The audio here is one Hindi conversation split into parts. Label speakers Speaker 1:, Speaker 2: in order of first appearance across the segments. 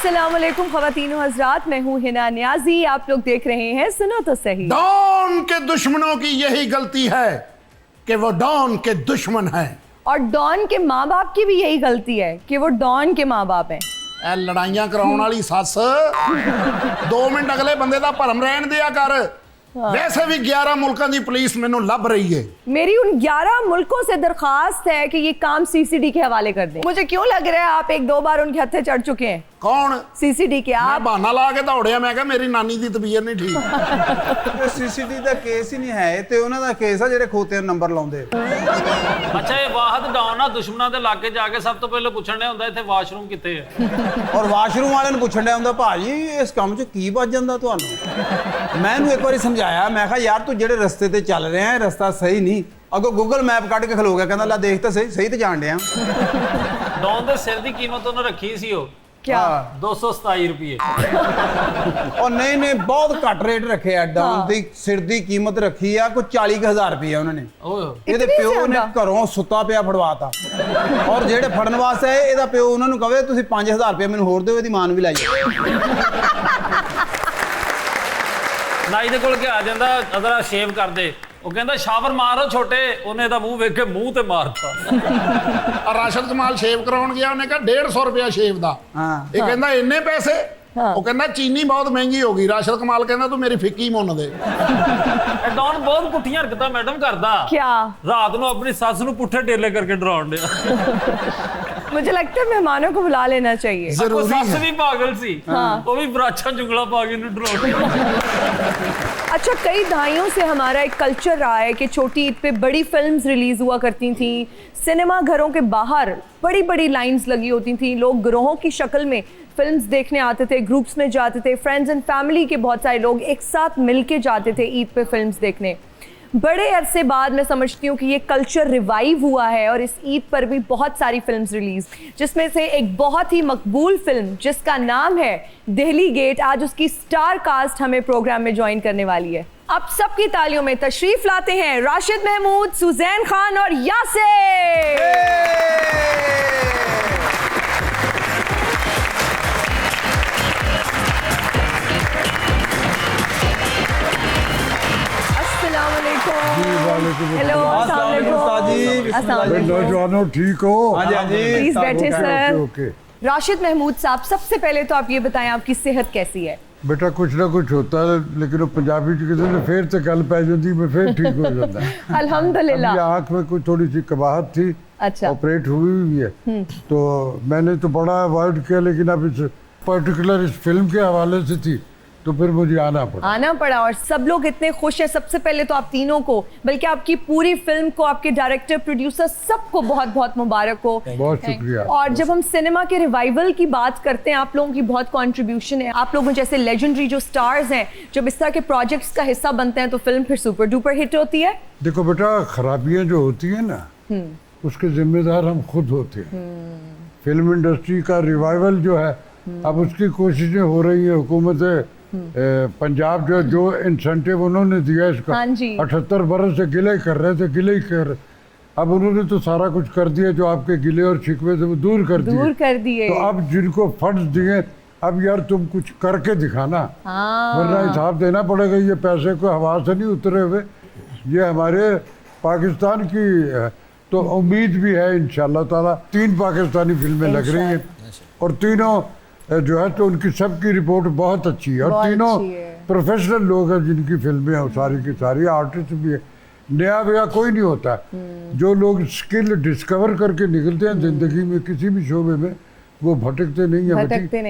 Speaker 1: अस्सलामुअलैकुम ख़वातीनो हज़रात, मैं हूँ हिना नियाजी। आप लोग देख रहे हैं सुनो तो सही।
Speaker 2: डॉन के दुश्मनों की यही गलती है कि वो डॉन के दुश्मन हैं,
Speaker 1: और डॉन के माँ बाप की भी यही गलती है कि वो डॉन के माँ बाप हैं।
Speaker 2: ए लड़ाइयां कराउण वाली सस 2 मिनट अगले बंदे दा भरम रहन दिया कर। वैसे भी 11 मुल्कों की पुलिस मैनू लभ रही है।
Speaker 1: मेरी उन 11 मुल्कों से दरखास्त है कि ये काम सीसीडी के हवाले कर दें। मुझे क्यों लग रहा है आप 1-2 बार उनके हत्थे चढ़ चुके हैं।
Speaker 2: कौन?
Speaker 1: सीसीडी के।
Speaker 2: मैं
Speaker 1: आप
Speaker 2: बहाना ला के दौड़िया, मैं कहा मेरी नानी की तबीयत नहीं ठीक।
Speaker 3: सीसीटी ਦਾ ਕੇਸ ਹੀ ਨਹੀਂ ਹੈ ਤੇ ਉਹਨਾਂ ਦਾ ਕੇਸ ਆ ਜਿਹੜੇ ਖੋਤੇ ਨੰਬਰ ਲਾਉਂਦੇ।
Speaker 4: ਅੱਛਾ ਇਹ ਵਾਹਦ ਡਾਊਨ ਆ ਦੁਸ਼ਮਣਾਂ ਦੇ ਇਲਾਕੇ ਜਾ ਕੇ ਸਭ ਤੋਂ ਪਹਿਲਾਂ ਪੁੱਛਣਾ ਹੁੰਦਾ ਇੱਥੇ ਵਾਸ਼ਰੂਮ ਕਿੱਥੇ ਹੈ
Speaker 3: ਔਰ ਵਾਸ਼ਰੂਮ ਵਾਲਿਆਂ ਨੂੰ ਪੁੱਛਣ ਡਿਆ ਹੁੰਦਾ ਭਾਜੀ ਇਸ ਕੰਮ 'ਚ ਕੀ ਵੱਜ ਜਾਂਦਾ ਤੁਹਾਨੂੰ। ਮੈਂ ਇਹਨੂੰ ਇੱਕ ਵਾਰੀ ਸਮਝਾਇਆ, ਮੈਂ ਕਿਹਾ ਯਾਰ ਤੂੰ ਜਿਹੜੇ ਰਸਤੇ ਤੇ ਚੱਲ ਰਿਹਾ ਹੈ ਰਸਤਾ ਸਹੀ ਨਹੀਂ। ਅੱਗੋਂ ਗੂਗਲ ਮੈਪ ਕੱਢ ਕੇ ਖਲੋ ਗਿਆ, ਕਹਿੰਦਾ ਲੈ ਦੇਖ ਤਾਂ ਸਹੀ ਤੇ ਜਾਣ ਡਿਆ।
Speaker 4: ਡਾਊਨ ਦੇ ਸਿਰ ਦੀ ਕੀਮਤ ਉਹਨੇ ਰੱਖੀ ਸੀ ਉਹ
Speaker 1: क्या
Speaker 4: 227 ਰੁਪਏ।
Speaker 3: ਉਹ ਨਹੀਂ ਬਹੁਤ ਘੱਟ ਰੇਟ ਰੱਖਿਆ ਡਾਊਨ ਦੀ ਸਿਰ ਦੀ ਕੀਮਤ ਰੱਖੀ ਆ ਕੋਈ 40,000 ਰੁਪਏ ਉਹਨਾਂ ਨੇ। ਇਹਦੇ ਪਿਓ ਨੇ ਘਰੋਂ ਸੁੱਤਾ ਪਿਆ ਫੜਵਾਤਾ, ਔਰ ਜਿਹੜੇ ਫੜਨ ਵਾਸਤੇ ਆਏ ਇਹਦਾ ਪਿਓ ਉਹਨਾਂ ਨੂੰ ਕਹੇ ਤੁਸੀਂ 5,000 ਰੁਪਏ ਮੈਨੂੰ ਹੋਰ ਦਿਓ, ਇਹਦੀ ਮਾਂ ਨੂੰ ਵੀ ਲਾਈਏ।
Speaker 4: ਨਾਈ ਦੇ ਕੋਲ ਆ ਜਾਂਦਾ ਅਦਰਾ ਸ਼ੇਵ ਕਰਦੇ, ਉਹ ਕਹਿੰਦਾ ਸ਼ਾਵਰ ਮਾਰੋ ਛੋਟੇ, ਉਹਨੇ ਤਾਂ ਮੂੰਹ ਵੇਖ ਕੇ ਮੂੰਹ ਤੇ ਮਾਰਤਾ।
Speaker 2: ਰਾਸ਼ਦ ਕਮਾਲ ਸ਼ੇਵ ਕਰਾਉਣ ਗਿਆ, ਉਹਨੇ ਕਿਹਾ 150 ਰੁਪਇਆ ਸ਼ੇਵ ਦਾ। ਇਹ ਕਹਿੰਦਾ ਇੰਨੇ ਪੈਸੇ? ਉਹ ਕਹਿੰਦਾ ਚੀਨੀ ਬਹੁਤ ਮਹਿੰਗੀ ਹੋ ਗਈ। ਰਾਸ਼ਦ ਕਮਾਲ ਕਹਿੰਦਾ ਤੂੰ ਮੇਰੀ ਫਿੱਕੀ ਮੁੰਨ ਦੇ।
Speaker 4: ਡਾਊਨ ਬਹੁਤ ਪੁੱਠੀਆਂ ਹਰਕਤਾਂ ਮੈਡਮ ਕਰਦਾ।
Speaker 1: क्या
Speaker 4: ਰਾਤ ਨੂੰ ਆਪਣੀ ਸੱਸ ਨੂੰ ਪੁੱਠੇ ਡੇਲੇ ਕਰਕੇ ਡਰਾਉਣ ਡਿਆ।
Speaker 1: मुझे लगता है मेहमानों को बुला लेना चाहिए।
Speaker 2: जरूरी
Speaker 4: ਸੱਸ
Speaker 2: है।
Speaker 4: ਵੀ ਪਾਗਲ ਸੀ, ਉਹ ਵੀ ਬਰਾਛਾਂ ਜੁਗਲਾ ਪਾ ਕੇ ਇਹਨੂੰ ਡਰਾਉਣ।
Speaker 1: अच्छा, कई दहाइयों से हमारा एक कल्चर रहा है कि छोटी ईद पे बड़ी फिल्म्स रिलीज हुआ करती थी। सिनेमा घरों के बाहर बड़ी बड़ी लाइंस लगी होती थी। लोग गिरोहों की शक्ल में फिल्म्स देखने आते थे, ग्रुप्स में जाते थे। फ्रेंड्स एंड फैमिली के बहुत सारे लोग एक साथ मिलके जाते थे ईद पे फिल्म्स देखने। बड़े अरसे बाद मैं समझती हूँ कि ये कल्चर रिवाइव हुआ है और इस ईद पर भी बहुत सारी फिल्म्स रिलीज, जिसमें से एक बहुत ही मकबूल फिल्म जिसका नाम है दिल्ली गेट, आज उसकी स्टार कास्ट हमें प्रोग्राम में ज्वाइन करने वाली है। अब सबकी तालियों में तशरीफ लाते हैं राशिद महमूद, सुजैन खान और यासिर। हेलो,
Speaker 5: नौजवानों ठीक हो?
Speaker 3: हाँ जी हाँ जी,
Speaker 1: प्लीज बैठे सर।
Speaker 5: ओके।
Speaker 1: राशिद महमूद साहब, सबसे पहले तो आप ये बताएं आपकी सेहत कैसी है?
Speaker 5: बेटा कुछ ना कुछ होता है, लेकिन वो पंजाबी च कहते हैं फिर तो गल पै जाती, मैं फिर ठीक हो जाता है।
Speaker 1: अल्हम्दुलिल्लाह।
Speaker 5: आँख में कुछ थोड़ी सी कबाहट थी,
Speaker 1: अच्छा।
Speaker 5: ऑपरेट हुई हुई है, तो मैंने तो बड़ा अवॉइड किया, लेकिन अब इस पर्टिकुलर इस फिल्म के हवाले से थी तो फिर मुझे आना पड़ा। और सब लोग इतने खुश हैं। सबसे पहले तो आप तीनों को, बल्कि आपकी पूरी फिल्म को, आपके डायरेक्टर, प्रोड्यूसर, सबको बहुत बहुत मुबारक हो। बहुत शुक्रिया।
Speaker 1: और जब हम सिनेमा के रिवाइवल की बात करते हैं, आप लोगों की बहुत कंट्रीब्यूशन है। आप लोगों जैसे लेजेंडरी जो स्टार्स हैं, जब इस तरह के प्रोजेक्ट्स का हिस्सा बनते हैं तो फिल्म फिर सुपर डुपर हिट होती है।
Speaker 5: देखो बेटा, खराबियां जो होती है ना उसके जिम्मेदार हम खुद होते हैं। फिल्म इंडस्ट्री का रिवाइवल जो है, अब उसकी कोशिशें हो रही है। हुकूमत पंजाब जो इंसेंटिव उन्होंने दिया इसका, 78 बरस से गिले कर रहे थे, गिले ही कर, अब उन्होंने तो सारा कुछ कर दिया जो आपके गिले और शिकवे थे वो दूर कर दिए। तो अब जिनको फंड्स दिए, अब यार तुम कुछ करके दिखाना, वरना हिसाब देना पड़ेगा। ये पैसे को हवा से नहीं उतरे हुए, ये हमारे पाकिस्तान की तो उम्मीद भी है इंशाल्लाह ताला। 3 पाकिस्तानी फिल्में लग रही हैं और तीनों जो है तो उनकी सबकी रिपोर्ट बहुत अच्छी है, और तीनों प्रोफेशनल लोग हैं जिनकी फिल्में हैं, सारी की सारी आर्टिस्ट भी है। नया भैया कोई नहीं होता। जो लोग स्किल डिस्कवर करके निकलते हैं जिंदगी में किसी भी शोबे में, वो भटकते नहीं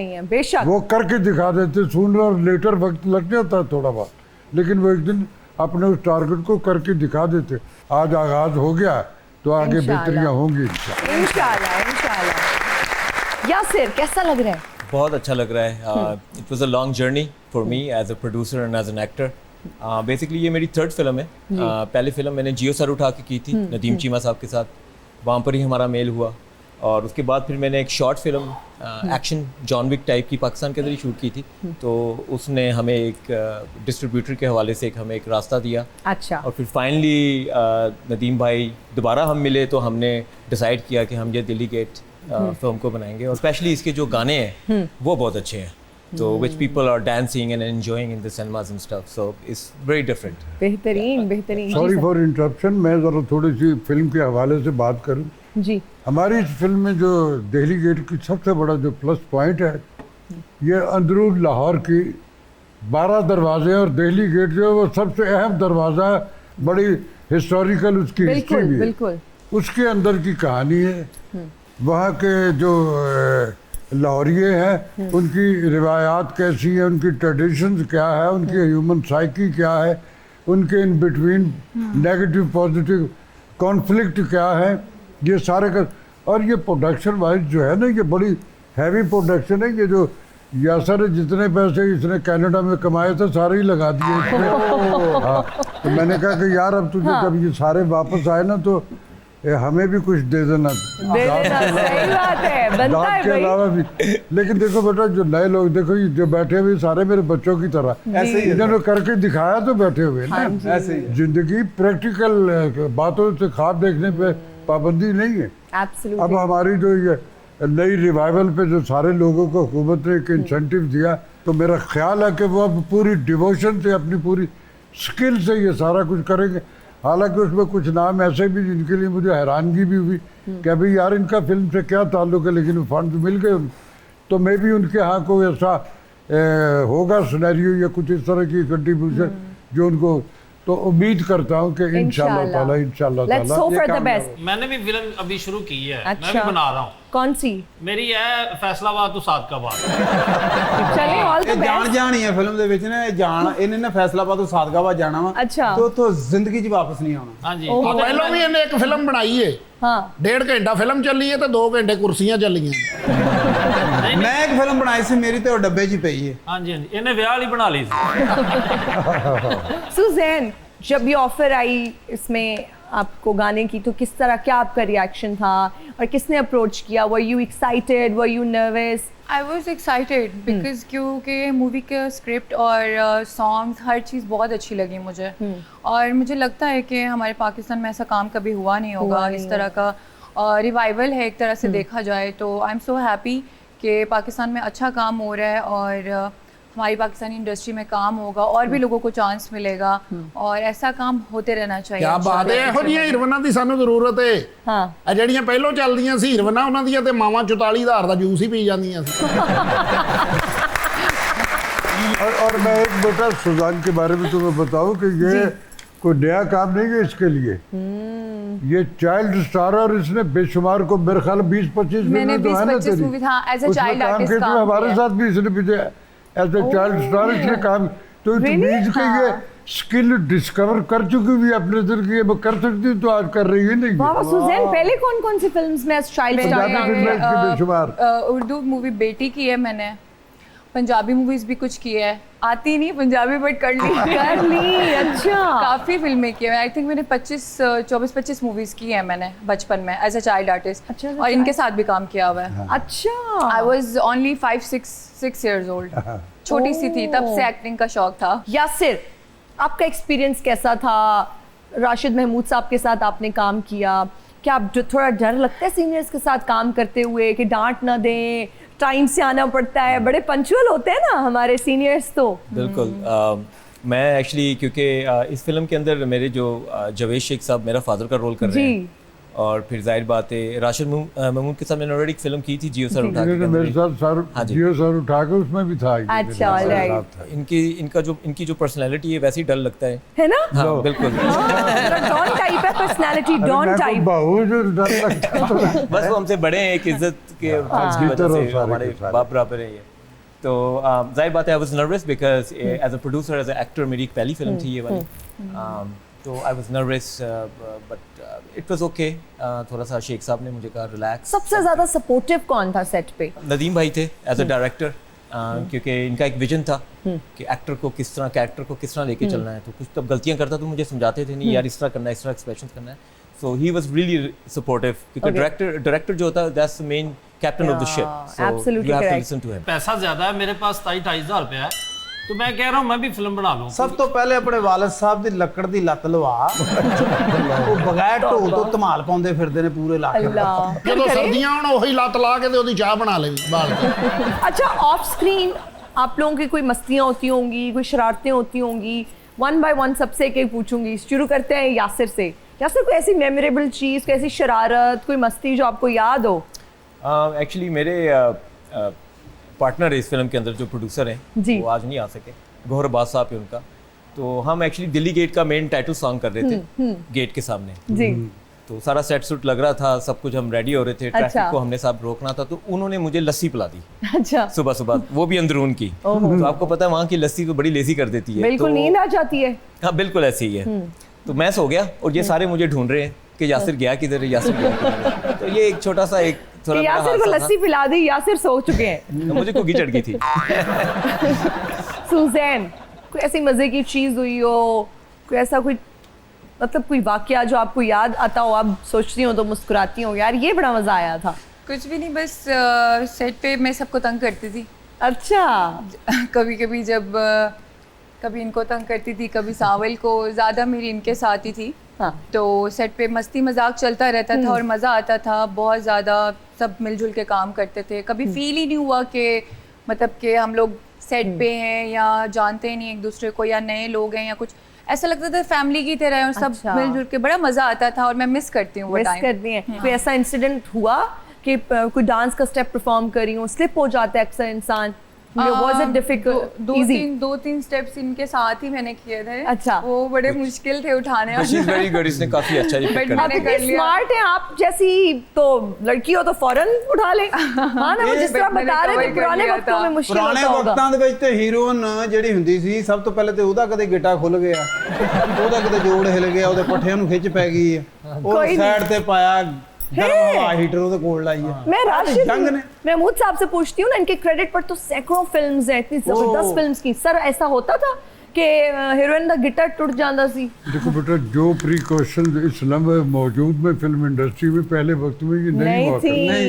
Speaker 5: है,
Speaker 1: बेशक
Speaker 5: वो करके दिखा देते। सूनर और लेटर वक्त लग जाता है थोड़ा बहुत, लेकिन वो एक दिन अपने उस टारगेट को करके दिखा देते। आज आगाज हो गया तो आगे बेहतरियाँ होंगी
Speaker 1: इंशाल्लाह। यासिर, कैसा लग रहा है?
Speaker 6: बहुत अच्छा लग रहा है। It was a long journey for me as a producer and as an actor. Basically ये मेरी 3rd फिल्म है। पहली फिल्म मैंने जियो सर उठा के की थी नदीम चीमा साहब के साथ, वहाँ पर ही हमारा मेल हुआ। और उसके बाद फिर मैंने एक short film action John Wick type की पाकिस्तान के अंदर ही शूट की थी, तो उसने हमें एक डिस्ट्रीब्यूटर के हवाले से हमें एक रास्ता दिया।
Speaker 1: अच्छा।
Speaker 6: और फिर फाइनली नदीम भाई दोबारा हम मिले तो हमने डिसाइड किया कि हम ये दिल्ली गेट फिल्म को बनाएंगे, और स्पेशली इसके जो गाने हैं वो बहुत अच्छे हैं, तो which people are dancing and enjoying in the cinemas and stuff, so it's very different.
Speaker 1: बेहतरीन बेहतरीन।
Speaker 5: सॉरी फॉर इंटरप्शन, मैं ज़रा थोड़ी सी फिल्म के हवाले से बात करूं।
Speaker 1: जी
Speaker 5: हमारी इस फिल्म में जो दिल्ली गेट की सबसे बड़ा जो प्लस पॉइंट है, ये अंदरून लाहौर की 12 दरवाजे, और दिल्ली गेट जो है वो सबसे अहम दरवाज़ा है, बड़ी हिस्टोरिकल उसकी हिस्ट्री
Speaker 1: बिल्कुल
Speaker 5: भी है।
Speaker 1: बिल्कुल।
Speaker 5: उसके अंदर की कहानी है, वहाँ के जो लाहौरिये हैं उनकी रिवायात कैसी हैं, उनकी ट्रेडिशंस क्या है, उनकी ह्यूमन साइकी क्या है, उनके in between negative positive conflict क्या है, ये सारे का। और ये प्रोडक्शन वाइज जो है ना, ये बड़ी हैवी प्रोडक्शन है। ये जो यासर जितने पैसे इसने कनाडा में कमाए थे सारे ही लगा दिए इसमें। हाँ, तो मैंने कहा कि यार अब तुझे जब ये सारे वापस आए ना तो हमें भी कुछ दे देना।
Speaker 1: दे देना, सही बात है, बनता
Speaker 5: दांत
Speaker 1: है
Speaker 5: के
Speaker 1: भाई।
Speaker 5: अलावा भी। लेकिन देखो बेटा, जो नए लोग देखो, ये जो बैठे हुए सारे मेरे बच्चों की तरह,
Speaker 3: ऐसे ही
Speaker 5: इन्होंने करके दिखाया तो बैठे हुए ना।
Speaker 3: ऐसे ही है।
Speaker 5: जिंदगी प्रैक्टिकल बातों से ख्वाब देखने पे पाबंदी नहीं है। अब
Speaker 1: एब्सोल्युटली।
Speaker 5: हमारी जो ये नई रिवाइवल पे जो सारे लोगों को हुकूमत ने एक इंसेंटिव दिया, तो मेरा ख्याल है कि वो अब पूरी डिवोशन से, अपनी पूरी स्किल से ये सारा कुछ करेंगे। हालांकि उसमें कुछ नाम ऐसे भी जिनके लिए मुझे हैरानगी भी हुई कि अभी यार इनका फिल्म से क्या ताल्लुक है, लेकिन फंड मिल गए उनको। तो मैं भी उनके यहाँ कोई ऐसा होगा सिनेरियो या कुछ इस तरह की कंट्रीब्यूशन जो उनको, तो उम्मीद करता हूँ कि इंशाल्लाह ताला
Speaker 1: let's hope for the best.
Speaker 4: मैंने भी फिल्म अभी शुरू की है, मैं
Speaker 1: अच्छा।
Speaker 4: भी बना रहा हूँ।
Speaker 1: कौन सी?
Speaker 4: मेरी है फैसलाबाद तो सादकाबाद।
Speaker 1: चलिए ऑल द
Speaker 3: ਇਹ ਜਾਣ
Speaker 1: बेस्ट।
Speaker 3: ਜਾਣੀ ਹੈ ਫਿਲਮ ਦੇ ਵਿੱਚ ਨਾ, ਇਹ ਜਾਣ ਇਹਨੇ ਨਾ ਫੈਸਲਾਬਾਦ ਤੋਂ ਸਾਦਗਾਬਾਦ ਜਾਣਾ ਵਾ,
Speaker 1: ਅੱਛਾ।
Speaker 3: ਤੇ ਉੱਥੋਂ ਜ਼ਿੰਦਗੀ 'ਚ ਵਾਪਸ ਨਹੀਂ ਆਉਣਾ।
Speaker 4: हाँ जी।
Speaker 1: ओहो।
Speaker 2: ਪਹਿਲਾਂ ਵੀ ਇਹਨੇ ਇੱਕ ਫਿਲਮ ਬਣਾਈ ਏ,
Speaker 1: हाँ
Speaker 2: 1.5 ਘੰਟਾ ਫਿਲਮ ਚੱਲੀ ਏ ਤੇ 2 ਘੰਟੇ ਕੁਰਸੀਆਂ ਚੱਲੀਆਂ।
Speaker 3: ਮੈਂ ਇੱਕ ਫਿਲਮ ਬਣਾਈ ਸੀ, ਮੇਰੀ ਤੇ ਉਹ ਡੱਬੇ 'ਚ ਹੀ ਪਈ ਹੈ।
Speaker 4: हाँ जी हाँ जी, इन्हें ब्याह वाली बना ली थी।
Speaker 1: सुजैन, जब ये ऑफर आई इसमें आपको गाने की, तो किस तरह, क्या आपका रिएक्शन था और किसने अप्रोच किया? Were you excited, were you nervous?
Speaker 7: I was excited because क्योंकि मूवी का स्क्रिप्ट और सॉन्ग्स हर चीज़ बहुत अच्छी लगी मुझे, और मुझे लगता है कि हमारे पाकिस्तान में ऐसा काम कभी हुआ नहीं होगा, इस तरह का रिवाइवल है एक तरह से देखा जाए। तो आई एम सो हैप्पी कि पाकिस्तान में अच्छा काम हो रहा है, और हमारी पाकिस्तानी इंडस्ट्री में काम होगा और भी लोगों को चांस मिलेगा, और ऐसा काम होते रहना चाहिए।
Speaker 2: ਕਿਆ ਬਾਤ ਹੈ, ਇਹੋ ਜਿਹੀਆਂ ਹੀਰੋਇਨਾਂ ਦੀ ਸਾਨੂੰ ਜ਼ਰੂਰਤ ਏ।
Speaker 1: हाँ
Speaker 2: ਆ ਜਿਹੜੀਆਂ ਪਹਿਲਾਂ ਚੱਲਦੀਆਂ ਸੀ ਹੀਰੋਇਨਾਂ, ਉਹਨਾਂ ਦੀਆਂ ਤੇ ਮਾਵਾਂ 44,000 ਦਾ ਜੂਸ ਹੀ ਪੀ ਜਾਂਦੀਆਂ ਸੀ।
Speaker 5: और मैं एक बेटा सुजान के बारे में तुम्हें बताऊं कि ये कोई नया काम नहीं है इसके लिए। ये चाइल्ड स्टार, और इसने बेशुमार को मेरे ख्याल 20-25
Speaker 7: मैंने
Speaker 5: फिल्में तो है ना
Speaker 7: 20-25
Speaker 5: तेरी,
Speaker 7: मूवी, हाँ, as a
Speaker 5: उसमें
Speaker 7: child
Speaker 5: काम
Speaker 7: artist
Speaker 5: किया। तो
Speaker 7: काम
Speaker 5: हमारे
Speaker 7: किया।
Speaker 5: साथ भी इसने पीछे एज ए चाइल्ड स्टार इसने काम, तो
Speaker 1: Really?
Speaker 5: उम्मीद कि ये
Speaker 7: हाँ।
Speaker 5: स्किल डिस्कवर कर चुकी हुई अपने अंदर की, वो कर सकती तो आज कर रही है नहीं।
Speaker 1: वाह सुजैन, पहले कौन कौन सी फिल्म्स में चाइल्ड
Speaker 7: मैंने
Speaker 1: स्टार
Speaker 5: पंजाबी
Speaker 1: काम
Speaker 5: फिल्में
Speaker 1: किया?
Speaker 5: इसकी बेशुमार।
Speaker 7: उर्दू मूवी बेटी की है मैंने, पंजाबी मूवीज भी कुछ की है, आती नहीं पंजाबी बट कर ली
Speaker 1: कर ली, अच्छा।
Speaker 7: काफ़ी फिल्में की है। आई थिंक मैंने 24-25 मूवीज की है मैंने बचपन में एज अ चाइल्ड आर्टिस्ट,
Speaker 1: अच्छा, as a
Speaker 7: और इनके
Speaker 1: child।
Speaker 7: साथ भी काम किया हुआ है।
Speaker 1: अच्छा।
Speaker 7: I was only 5-6 years old, छोटी सी थी, तब से एक्टिंग का शौक था।
Speaker 1: यासिर, आपका एक्सपीरियंस कैसा था? राशिद महमूद साहब के साथ आपने काम किया, क्या आप थोड़ा डर लगता है सीनियर्स के साथ काम करते हुए कि डांट ना दें, टाइम से आना पड़ता है, बड़े पंचुअल होते हैं ना हमारे सीनियर्स? तो
Speaker 6: बिल्कुल। मैं एक्चुअली क्योंकि इस फिल्म के अंदर मेरे जो जवेद शेख साहब मेरा फादर का रोल कर रहे हैं, और फिर जाहिर बात है राशिद महमूद के साथ मैंने ऑलरेडी एक फिल्म की थी जियो सर उठा के,
Speaker 5: मेरे साथ सर
Speaker 6: हाँ जी।
Speaker 5: जियो सर उठा के उसमें भी था ये,
Speaker 1: अच्छा,
Speaker 5: मेरे
Speaker 1: alright।
Speaker 5: साथ था।
Speaker 6: इनकी जो पर्सनैलिटी है वैसे ही डर लगता है
Speaker 1: ना?
Speaker 6: हाँ बिल्कुल।
Speaker 1: डॉन टाइप है पर्सनालिटी,
Speaker 5: अरे
Speaker 1: डॉन
Speaker 5: मैं
Speaker 1: टाइप।
Speaker 5: तो बहू जो डर लगता है तो
Speaker 6: बस वो हमसे बड़े हैं, एक इज्जत के फर्ज की
Speaker 5: जीते
Speaker 6: वजह
Speaker 5: रहो
Speaker 6: से
Speaker 5: सारे
Speaker 6: हमारे
Speaker 5: के सारे।
Speaker 6: बाप बराबर है ये। तो जाहिर बात है I was nervous because as a producer, as an actor, मेरी एक पहली फिल्म थी ये वाली। तो I was nervous but it was okay. थोड़ा सा शेख साहब ने मुझे कहा रिलैक्स।
Speaker 1: सबसे ज्यादा सपोर्टिव कौन था सेट पे?
Speaker 6: नदीम भाई थे एज अ डायरेक्टर, क्योंकि इनका एक विजन था कि एक्टर को किस तरह, कैरेक्टर को किस तरह लेके चलना है। तो कुछ तब गलतियां करता तो मुझे समझाते थे, नहीं यार इस तरह करना है, इस तरह एक्सप्रेशन करना है। So he was really supportive, क्योंकि डायरेक्टर जो होता है that's the main captain of the ship, so
Speaker 1: absolutely
Speaker 6: you have to
Speaker 1: correct।
Speaker 6: Listen to him.
Speaker 4: पैसा ज्यादा है मेरे पास, 23-2.5 हज़ार रुपया है, तो मैं कह रहा हूँ मैं भी फिल्म बना लूँ।
Speaker 3: ਸਭ ਤੋਂ ਪਹਿਲੇ ਆਪਣੇ ਵਾਲਿਦ ਸਾਹਿਬ ਦੀ ਲੱਕੜ ਦੀ ਲੱਤ ਲਵਾ ਉਹ ਬਗੈਰ ਢੋਲ ਤੋਂ ਧਮਾਲ ਪਾਉਂਦੇ ਫਿਰਦੇ ਨੇ ਪੂਰੇ ਇਲਾਕੇ
Speaker 1: अल्लाह
Speaker 2: ਜਦੋਂ ਸਰਦੀਆਂ ਹੋਣ ਉਹੀ ਲੱਤ ਲਾ ਕੇ ਤੇ ਉਹਦੀ ਚਾਹ ਬਣਾ ਲਈ ਬਾਲ ਕੇ।
Speaker 1: अच्छा ऑफ स्क्रीन आप लोगों की कोई मस्तियाँ होती होंगी, कोई शरारतें होती होंगी, वन बाय वन सबसे एक एक पूछूंगी। शुरू करते हैं यासिर से। यासिर, कोई ऐसी मेमोरेबल चीज़, कोई ऐसी शरारत, कोई मस्ती जो आपको याद हो?
Speaker 6: एक्चुअली मेरे पार्टनर इस फिल्म के अंदर जो प्रोड्यूसर हैं
Speaker 1: जी।
Speaker 6: वो आज नहीं आ सके, गौहर अब्बास साहब है उनका। तो हम एक्चुअली दिल्ली गेट का मेन टैटू सॉन्ग कर रहे थे गेट के सामने।
Speaker 1: जी।
Speaker 6: तो सारा सेट सूट लग रहा था, सब कुछ हम रेडी हो रहे थे, ट्रैफिक
Speaker 1: अच्छा।
Speaker 6: को हमने साहब रोकना था, तो उन्होंने मुझे लस्सी पिला दी
Speaker 1: अच्छा,
Speaker 6: सुबह सुबह, वो भी अंदरून की। तो आपको पता है वहाँ की लस्सी तो बड़ी लेजी कर देती है।
Speaker 1: बिल्कुल
Speaker 6: तो,
Speaker 1: नींद आ जाती है।
Speaker 6: हाँ बिल्कुल ऐसे ही है। तो मैं सो गया और ये सारे मुझे ढूंढ रहे हैं कि यासिर गया किधर है, यासिर गया किधर है। तो ये एक छोटा सा एक थोड़ा बड़ा
Speaker 1: यासिर को
Speaker 6: हादसा था।
Speaker 1: लस्सी पिला दी, यासिर सो चुके हैं।
Speaker 6: मुझे कुकी चढ़ गई थी।
Speaker 1: सुजैन, कोई ऐसी मजे की चीज हुई हो, कोई ऐसा कोई मतलब कोई वाकया जो आपको याद आता हो, आप सोचती हो तो मुस्कुराती हो, यार ये बड़ा मजा आया था?
Speaker 7: कुछ भी नहीं, बस सेट पे मैं सबको तंग करती थी।
Speaker 1: अच्छा।
Speaker 7: कभी कभी जब कभी इनको तंग करती थी, कभी सावल को, ज़्यादा मेरी इनके साथ ही थी।
Speaker 1: हाँ।
Speaker 7: तो सेट पे मस्ती मजाक चलता रहता था और मज़ा आता था बहुत ज़्यादा। सब मिलजुल के काम करते थे, कभी फील ही नहीं हुआ कि मतलब कि हम लोग सेट पे हैं या जानते ही नहीं एक दूसरे को या नए लोग हैं या कुछ। ऐसा लगता था फैमिली की तरह है और सब
Speaker 1: अच्छा।
Speaker 7: मिलजुल के बड़ा मज़ा आता था और मैं मिस करती हूँ वो
Speaker 1: मिस
Speaker 7: टाइम।
Speaker 1: करती हैं। कोई ऐसा इंसिडेंट हुआ कि कोई डांस का स्टेप परफॉर्म कर रही हूँ, स्लिप हो जाता है अक्सर इंसान? Was it difficult? इजी?
Speaker 7: दो तीन स्टेप्स इनके साथ ही मैंने किए थे।
Speaker 1: अच्छा।
Speaker 7: वो बड़े मुश्किल थे उठाने
Speaker 6: शी इज वेरी गुड, इसने काफी अच्छा ये
Speaker 7: But
Speaker 6: पिक कर
Speaker 1: आप
Speaker 7: मैंने
Speaker 6: लिया।
Speaker 7: कर
Speaker 1: इतनी
Speaker 7: लिया।
Speaker 1: स्मार्ट हैं, आप जैसी तो लड़की हो तो फौरन उठा ले। हाँ ना, वो जिस तरह
Speaker 7: मैंने
Speaker 1: बता रहे थे
Speaker 7: cover कर
Speaker 1: पुराने
Speaker 7: लिया
Speaker 1: वक्तों
Speaker 7: था।
Speaker 1: में मुश्किल
Speaker 3: ਪੁਰਾਣੇ
Speaker 1: होता होगा।
Speaker 3: ਵਕਤਾਂ ਦੇ ਵਿੱਚ ਤੇ ਹੀਰੋਇਨ ਜਿਹੜੀ ਹੁੰਦੀ ਸੀ ਸਭ ਤੋਂ ਪਹਿਲੇ ਤੇ ਉਹਦਾ ਕਦੇ ਗਿੱਟਾ ਖੁੱਲ ਗਿਆ, ਉਹਦਾ ਕਿਤੇ ਜੋੜ ਹਿਲ ਗਿਆ, ਉਹਦੇ ਪੱਠਿਆਂ ਨੂੰ ਖਿੱਚ ਪੈ ਗਈ ਉਹ
Speaker 1: ਕੋਈ
Speaker 3: ਸਾਈਡ ਤੇ ਪਾਇਆ ਗਰਮ ਹਵਾ ਹੀਟਰ ਉਹਦੇ ਕੋਲ ਲਾਈ ਹੈ।
Speaker 1: मैं राशिद
Speaker 3: जंग ने
Speaker 1: महमूद साहब से पूछती हूँ ना, इनके क्रेडिट पर तो सैकड़ों फिल्म्स हैं, इतनी जबरदस्त फिल्म्स की। सर ऐसा होता था कि हीरोइन का गिटार टूट जाता सी?
Speaker 5: देखो बेटा, जो प्रिकॉशन इस लम्बे मौजूद में फिल्म इंडस्ट्री में पहले वक्त में ये नहीं हुआ करता।
Speaker 1: थी।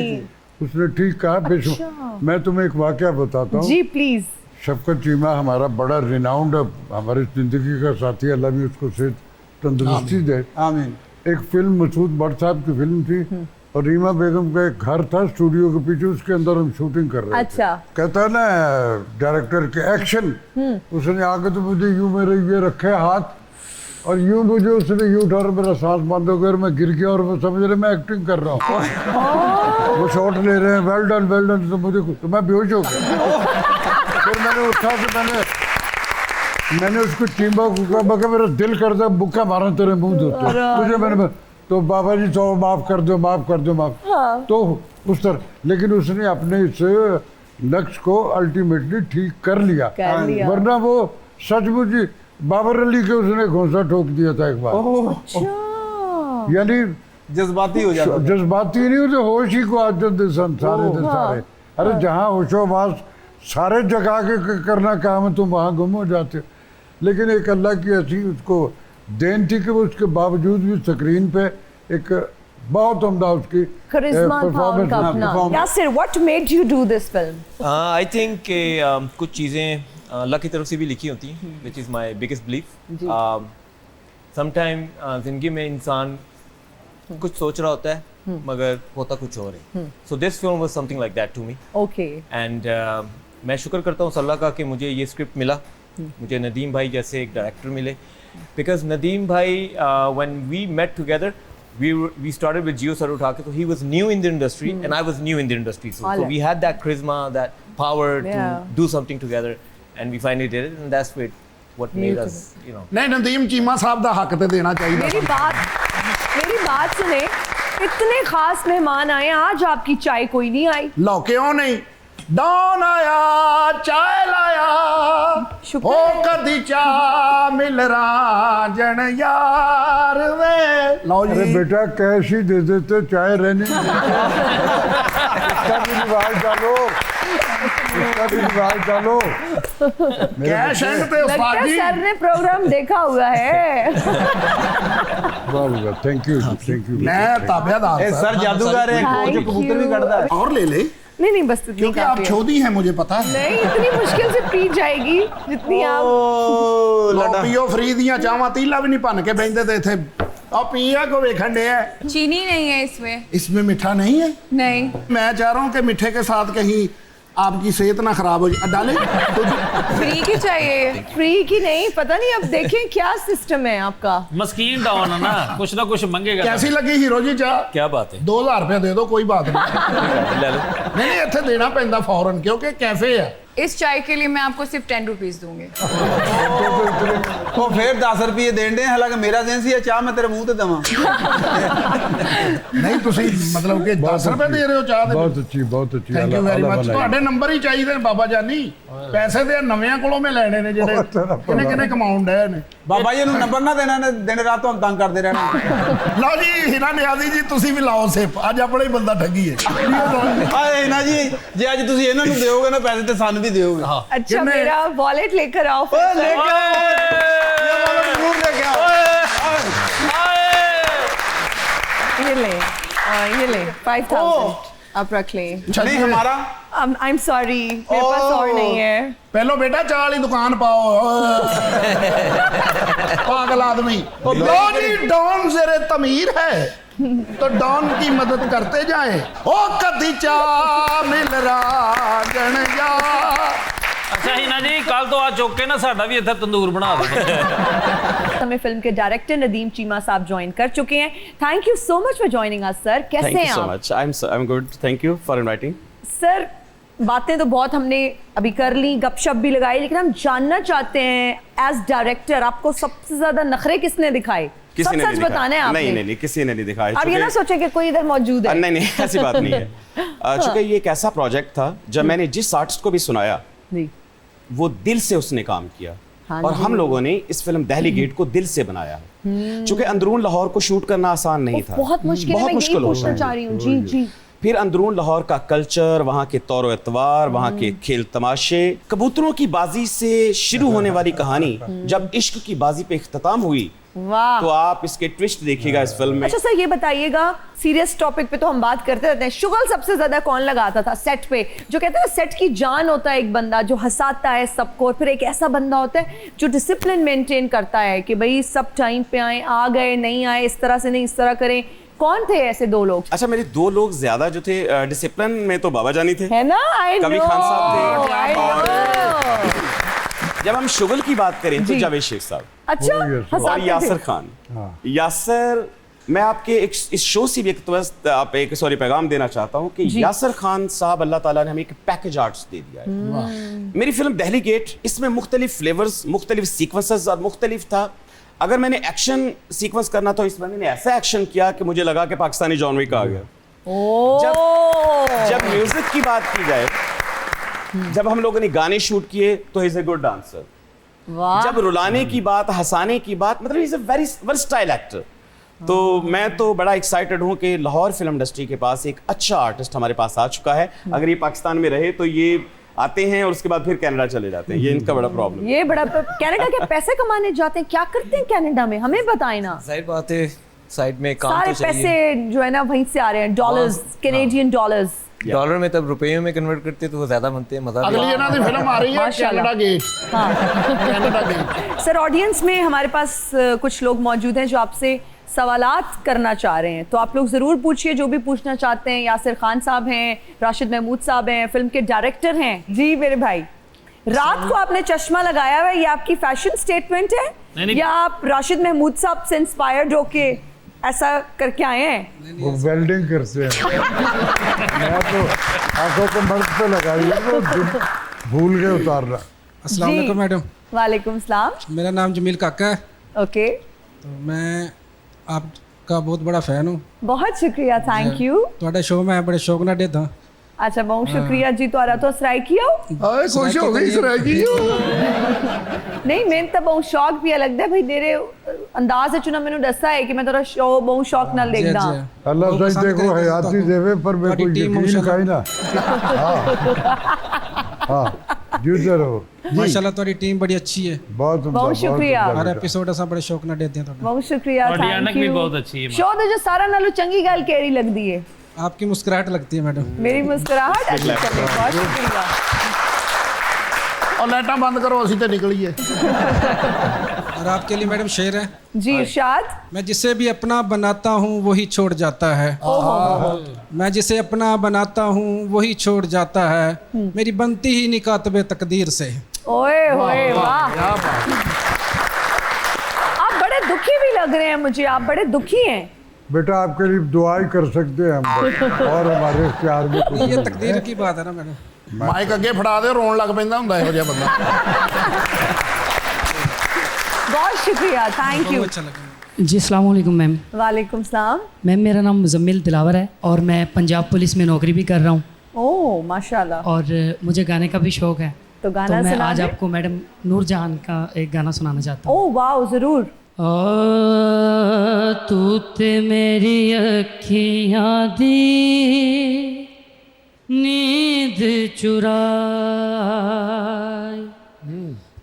Speaker 5: उसने ठीक कहा। बेशक मैं तुम्हें एक वाकया बताता हूँ।
Speaker 1: जी प्लीज।
Speaker 5: शफकत चीमा हमारा बड़ा रिनाउंड हमारी जिंदगी का साथी, अल्लाह भी उसको सेहत तंदुरुस्ती दे।
Speaker 3: आमीन।
Speaker 5: एक फिल्म मसूद भट्ट साहब की फिल्म थी और रीमा बेगम का एक घर था स्टूडियो के पीछे, उसके अंदर हम शूटिंग कर रहे थे।
Speaker 1: अच्छा।
Speaker 5: कहता है ना डायरेक्टर के एक्शन, उसने आके तो मुझे यूं मेरे ये रखे हाथ और यूं मुझे उसने यूं उठा, मेरा सांस बंद हो गया और मैं गिर गया और मैं समझ रहे मैं एक्टिंग कर रहा हूँ। वो शॉट ले रहे हैं, वेल डन, तो मुझे तो मैं बेहोश हो गया। फिर मैंने उठा के मैंने उसको चीमा को कहा, मेरा दिल करता बुक्का मारा तेरे मुंह धोते मुझे। मैंने तो बाबा जी तो माफ कर दो, माफ कर दो, माफ। तो उस तरह, लेकिन उसने अपने इस लक्ष्य को अल्टीमेटली ठीक कर लिया। वरना वो सचमुच ही बाबर अली के उसने घोंसा ठोक दिया था एक बार।
Speaker 1: अच्छा।
Speaker 5: यानी
Speaker 3: जज्बाती हो जाता।
Speaker 5: जज्बाती नहीं होते, होश ही को आदत दे सारे। अरे जहाँ होशो वास सारे जगह के करना काम है, तुम वहाँ गुम हो जाते हो। लेकिन एक अल्लाह की ऐसी उसको देन थी कि वो उसके बावजूद भी स्क्रीन पे एक बहुत उम्दा उसकी
Speaker 1: करिश्मा था उनका अपना। Yasir, what made you do this film?
Speaker 6: I think कुछ चीज़ें अल्लाह की तरफ से भी लिखी होती हैं, which is my biggest belief. Sometime जिंदगी में इंसान कुछ सोच रहा होता है मगर होता कुछ और है। So this film was something like that to me.
Speaker 1: Okay.
Speaker 6: And मैं शुक्र करता हूँ अल्लाह का कि मुझे ये स्क्रिप्ट मिला, मुझे नदीम भाई जैसे एक डायरेक्टर मिले। बिकॉज नदीम भाई when we met together we started with Jio Sarutake, so he was new in the industry and I was new in the industry, so we had that charisma, that power to do something together, and we finally did it, and that's what made us, you know.
Speaker 2: नहीं, नदीम चीमा साहब का हक तो देना चाहिए।
Speaker 1: मेरी बात सुने, इतने खास मेहमान आए, आज आपकी चाय कोई नहीं आई।
Speaker 2: लो क्यों नहीं, डॉन आया चाय लाया,
Speaker 1: शुक्र
Speaker 2: हो
Speaker 1: है।
Speaker 2: कदी चा मिल राजन यार वे। लो
Speaker 5: अरे
Speaker 2: जी,
Speaker 5: बेटा कैश ही दे देते, चाय रहने इसका भी रिवाज डालो, इसका भी रिवाज डालो।
Speaker 2: कैश एंड पे
Speaker 1: लगता
Speaker 2: उस्ताद
Speaker 1: है
Speaker 2: जी।
Speaker 1: सर ने प्रोग्राम देखा हुआ है।
Speaker 5: Thank you, thank you.
Speaker 2: मैं ताबेदार
Speaker 3: ਇਹ ਸਰ ਜਾਦੂਗਰ ਹੈ, ਕੋਚ ਕਬੂਤਰ ਵੀ ਕੱਢਦਾ ਹੈ।
Speaker 2: और ले ले।
Speaker 1: नहीं बस इतनी
Speaker 2: क्योंकि आप
Speaker 1: काफी है।
Speaker 2: छोदी हैं मुझे पता है।
Speaker 1: नहीं इतनी मुश्किल से पी जाएगी जितनी आप
Speaker 2: ਲੋ ਪੀਓ ਫਰੀ ਦੀਆਂ ਚਾਵਾਂ ਤੀਲਾ ਵੀ ਨਹੀਂ ਭੰਨ ਕੇ ਬੈਂਦੇ ਤੇ ਇੱਥੇ ਆ ਪੀਆ ਕੋ ਵੇਖਣ ਡਿਆ
Speaker 7: चीनी नहीं है इसमें।
Speaker 2: इसमें मीठा नहीं है।
Speaker 7: नहीं।
Speaker 2: मैं चाह रहा हूँ कि मीठे के साथ कहीं आपकी सेहत ना खराब हो जाए। डाले
Speaker 7: फ्री की चाहिए।
Speaker 1: फ्री की नहीं पता नहीं, अब देखें क्या सिस्टम है आपका।
Speaker 4: मस्कीन डाउन है ना, कुछ ना कुछ मंगेगा।
Speaker 2: कैसी लगी हीरो जी चाह?
Speaker 6: क्या बात है,
Speaker 2: 2000 रुपया दे दो कोई बात नहीं।
Speaker 6: ले लो।
Speaker 2: नहीं इतने देना पैंदा फौरन क्योंकि कैफे है।
Speaker 7: इस चाय के लिए मैं आपको सिर्फ 10 रुपीज दूंगी।
Speaker 3: ਉਹ ਫੇਰ 10 ਰੁਪਏ ਦੇਣ ਦੇ, ਹਾਲਾਂਕਿ ਮੇਰਾ ਏਜੰਸੀ ਹੈ, ਚਾਹ ਮੈਂ ਤੇਰੇ ਮੂੰਹ ਤੇ ਦੇਵਾਂ।
Speaker 2: नहीं तुसी मतलब कि 10 रुपए दे रहे हो चाह दे।
Speaker 5: बहुत अच्छी
Speaker 2: थैंक यू वेरी मच। ਤੁਹਾਡੇ ਨੰਬਰ ਹੀ ਚਾਹੀਦੇ ਨੇ ਬਾਬਾ ਜਾਨੀ। ਪੈਸੇ ਦੇ ਨਵਿਆਂ ਕੋਲੋਂ ਮੈਂ ਲੈਣੇ ਨੇ ਜਿਹੜੇ ਕਿਨੇ ਕਮਾਉਣ ਡਏ ਨੇ।
Speaker 3: ਬਾਬਾ ਜੀ ਨੂੰ ਨੰਬਰ ਨਾ ਦੇਣਾ ਨੇ, ਦਿਨ ਰਾਤ ਤੁਹਾਨੂੰ ਤੰਗ ਕਰਦੇ ਰਹਿਣਾ।
Speaker 2: ਲਓ ਜੀ ਹੀਰਾ ਨਿਆਜ਼ੀ ਜੀ ਤੁਸੀਂ ਵੀ ਲਾਓ ਸਿਪ, ਅੱਜ ਆਪਣਾ ਹੀ ਬੰਦਾ ਠੱਗੀਏ।
Speaker 3: ਆਏ ਨਾ ਜੀ, ਜੇ ਅੱਜ ਤੁਸੀਂ ਇਹਨਾਂ ਨੂੰ ਦਿਓਗੇ ਨਾ ਪੈਸੇ ਤੇ ਸਾਨੂੰ ਵੀ ਦਿਓਗੇ।
Speaker 1: अच्छा
Speaker 2: कितने?
Speaker 1: मेरा वॉलेट लेकर आओ फिर।
Speaker 3: लेके आओ, ये वाला जरूर लेके आओ।
Speaker 1: ये ले ये ले 5000 आप रख लें।
Speaker 3: नहीं हमारा
Speaker 1: आई एम सॉरी मेरे पास और नहीं है।
Speaker 2: पहलो बेटा चाह वाली दुकान पाओ। पागल आदमी। लो जी डॉन ज़ेरे तमीर है तो डॉन की मदद करते जाएं। ओ कदी चा मिल राजन जा।
Speaker 4: अच्छा हिना जी, कल तो आ चुके ना साडा भी इधर तंदूर बना दो।
Speaker 1: हमें फिल्म के डायरेक्टर नदीम चीमा साहब ज्वाइन कर चुके हैं। Thank you so much for joining us sir. कैसे
Speaker 8: Thank
Speaker 1: हैं
Speaker 8: you so
Speaker 1: आप?
Speaker 8: much. I'm good. Thank you for inviting.
Speaker 1: Sir बातें तो बहुत हमने अभी कर ली, गपशप भी लगाई, लेकिन हम जानना चाहते हैं एज डायरेक्टर आपको सबसे ज्यादा नखरे किसने दिखाए?
Speaker 8: किसी ने
Speaker 1: सच
Speaker 8: नहीं दिखाया।
Speaker 1: बताना है आपने।
Speaker 8: नहीं किसी ने नहीं दिखाया।
Speaker 1: आप ये ना सोचे कि कोई इधर मौजूद है।
Speaker 8: नहीं ऐसी बात नहीं है। चूंकि ये एक ऐसा प्रोजेक्ट था जब मैंने जिस आर्टिस्ट को भी सुनाया
Speaker 1: जी
Speaker 8: वो दिल से उसने काम किया।
Speaker 1: हाँ
Speaker 8: और
Speaker 1: जी।
Speaker 8: हम लोगों ने इस फिल्म दहली गेट को दिल से बनाया है। चूंकि अंदरून लाहौर को शूट करना आसान नहीं था,
Speaker 1: बहुत मुश्किल है, मैं यही
Speaker 8: मुश्किल
Speaker 1: पूछना
Speaker 8: होता
Speaker 1: चाह रही हूँ। जी जी
Speaker 8: फिर अंदरून लाहौर का कल्चर, वहाँ के तौर एतवार, वहाँ के खेल तमाशे, कबूतरों की बाजी से शुरू होने वाली कहानी जब इश्क की बाजी पे इख्तिताम हुई
Speaker 1: वाह।
Speaker 8: तो आप इसके ट्विस्ट देखिएगा इस फिल्म में।
Speaker 1: अच्छा सर ये बताइएगा, सीरियस टॉपिक पे तो हम बात करते रहते हैं, शुगल सबसे ज्यादा कौन लगाता था सेट पे? जो कहते हैं सेट की जान होता है एक बंदा जो हंसाता है सबको, और फिर एक ऐसा बंदा होता है जो डिसिप्लिन मेंटेन करता है कि भाई सब टाइम पे आए, आ गए नहीं आए, इस तरह से नहीं इस तरह करें। कौन थे ऐसे दो लोग?
Speaker 8: अच्छा मेरे दो लोग ज्यादा जो थे डिसिप्लिन में तो बाबा जानी थे,
Speaker 1: है ना? आई नो
Speaker 8: कबीर खान साहब थे।
Speaker 1: I know.
Speaker 8: जब हम शुगल की बात करें तो
Speaker 1: जी।
Speaker 8: जावेद शेख साहब
Speaker 1: अच्छा
Speaker 5: Oh, yes.
Speaker 1: हंसाते
Speaker 8: और
Speaker 1: थे।
Speaker 8: यासर खान। यासर, मैं आपके एक इस शो से भी एक पैगाम देना चाहता हूँ कि
Speaker 1: जी।
Speaker 8: यासर खान साहब अल्लाह ताला ने हमें एक पैकेज आर्ट्स दे दिया है। मेरी फिल्म दहली गेट, इसमें मुख्तलिफ फ्लेवर्स, मुख्तलिफ सीक्वेंसेस और मुख्तलिफ था। अगर मैंने एक्शन सीक्वेंस करना था इसमें मैंने ऐसा एक्शन किया कि मुझे लगा कि पाकिस्तानी जॉन विक आ गया।
Speaker 1: ओ
Speaker 8: जब म्यूजिक की बात की जाए, जब हम लोगों ने गाने शूट किए तो इज ए गुड डांसर।
Speaker 1: वाह।
Speaker 8: जब रुलाने की बात, हंसाने की बात, मतलब is a very versatile actor. तो मैं तो बड़ा एक्साइटेड हूं कि लाहौर फिल्म इंडस्ट्री के पास एक अच्छा आर्टिस्ट हमारे पास आ चुका है। अगर ये पाकिस्तान में रहे तो ये आते हैं और उसके बाद फिर कनाडा चले जाते हैं, ये इनका बड़ा प्रॉब्लम।
Speaker 1: ये बड़ा कनाडा के पैसे कमाने जाते हैं, क्या करते हैं कनाडा में हमें बताएं ना।
Speaker 6: जाहिर बात है साइड में काम
Speaker 1: सारे
Speaker 6: तो चाहिए।
Speaker 1: पैसे जो है ना वहीं से आ रहे हैं, डॉलर्स, कैनेडियन डॉलर्स।
Speaker 6: डॉलर में तब रुपयों में कन्वर्ट करते तो वो ज्यादा बनते हैं, मजा भी
Speaker 2: अगली
Speaker 6: आता है।
Speaker 2: इन्हों की फिल्म आ रही है
Speaker 1: माशाल्लाह।
Speaker 2: Canada gate.
Speaker 1: हाँ
Speaker 2: कनाडा गेट।
Speaker 1: सर ऑडियंस में हमारे पास कुछ लोग मौजूद हैं जो आपसे सवालात करना चाह रहे हैं, तो आप लोग ज़रूर पूछिए जो भी पूछना चाहते हैं। यासिर खान साहब हैं, राशिद महमूद साहब हैं, फिल्म के डायरेक्टर हैं। जी मेरे भाई, रात को आपने चश्मा लगाया हुआ है, ये आपकी फैशन स्टेटमेंट है
Speaker 4: नहीं।
Speaker 1: या आप राशिद महमूद साहब से इंस्पायर्ड होके ऐसा करके आए हैं?
Speaker 5: वो वेल्डिंग करते हैं। मैं तो आंखों को मर्द पे लगाई है, वो भूल गए उतारना।
Speaker 9: अस्सलाम
Speaker 1: जी।
Speaker 9: वालेकुम मैडम,
Speaker 1: वालेकुम सलाम।
Speaker 9: मेरा नाम जमील काका है।
Speaker 1: ओके
Speaker 9: तो मैं आपका बहुत बड़ा फैन हूँ।
Speaker 1: बहुत शुक्रिया, थैंक यू।
Speaker 9: ਤੁਹਾਡੇ शो में बड़े शौक ना देता।
Speaker 1: अच्छा बहुत शुक्रिया जी, तो तो सराय किया
Speaker 2: आए खुश हो गई सरागी।
Speaker 1: नहीं मैंने तो बहुत शौक भी लगता है भाई, तेरे अंदाज से चुना मैंने दसा है कि मैं तेरा शो बहुत शौक नाल देखदा।
Speaker 5: अल्लाह सच देखो हयाती देवे पर मेरे को यकीन का ही ना। हाँ जुझर हो
Speaker 9: माशाल्लाह ਤੁਹਾਡੀ ਟੀਮ बड़ी अच्छी है।
Speaker 1: बहुत शुक्रिया।
Speaker 9: हर एपिसोड असा बड़े शौक ना देते हैं ਤੁਹਾਡਾ।
Speaker 1: बहुत शुक्रिया,
Speaker 4: ਤੁਹਾਡੀ
Speaker 1: थैंक
Speaker 4: अनक भी
Speaker 1: यू।
Speaker 4: बहुत अच्छी है।
Speaker 1: शो तो जो सारा नालों चंगी गल केड़ी लगदी है
Speaker 9: आपकी मुस्कुराहट लगती है मैडम।
Speaker 1: मेरी मुस्कुराहट अच्छी चले, बहुत शुक्रिया।
Speaker 2: और लाइटां बंद करो, असी तो निकलिए।
Speaker 9: और आपके लिए मैडम शेर है।
Speaker 1: जी इरशाद।
Speaker 9: मैं जिसे भी अपना बनाता हूँ वही छोड़ जाता है, मैं जिसे अपना बनाता हूँ वही छोड़ जाता है, मेरी बनती ही निकातबे तकदीर से।
Speaker 1: ओए होए वाह, आप बड़े दुखी भी लग रहे हैं मुझे, आप बड़े दुखी हैं।
Speaker 5: बेटा आपके लिए दुआ ही कर सकते हैं हम, और हमारे इख्तियार में कुछ
Speaker 9: ये
Speaker 5: नहीं
Speaker 9: तकदीर
Speaker 5: है।
Speaker 9: की बात है ना मैडम।
Speaker 2: माइक अगे फड़ा दे, रोन लग पैंदा हुंदा इहो जिहा बंदा।
Speaker 1: बहुत शुक्रिया, थैंक यू।
Speaker 9: बहुत अच्छा लगा
Speaker 10: जी अस्सलाम वालेकुम मैम।
Speaker 1: वालेकुम सलाम।
Speaker 10: मैम मेरा नाम मुजम्मिल दिलावर है और मैं पंजाब पुलिस में नौकरी भी कर रहा हूँ,
Speaker 1: ओह माशाल्लाह।
Speaker 10: और मुझे गाने का भी शौक है।
Speaker 1: तो गाना
Speaker 10: मैं
Speaker 1: सुना
Speaker 10: आज
Speaker 1: दें?
Speaker 10: आपको मैडम नूरजहान का एक गाना सुनाना चाहता हूँ।
Speaker 1: ओह वाह, जरूर।
Speaker 10: तू ते मेरी अखियाँ दी नींद चुराए,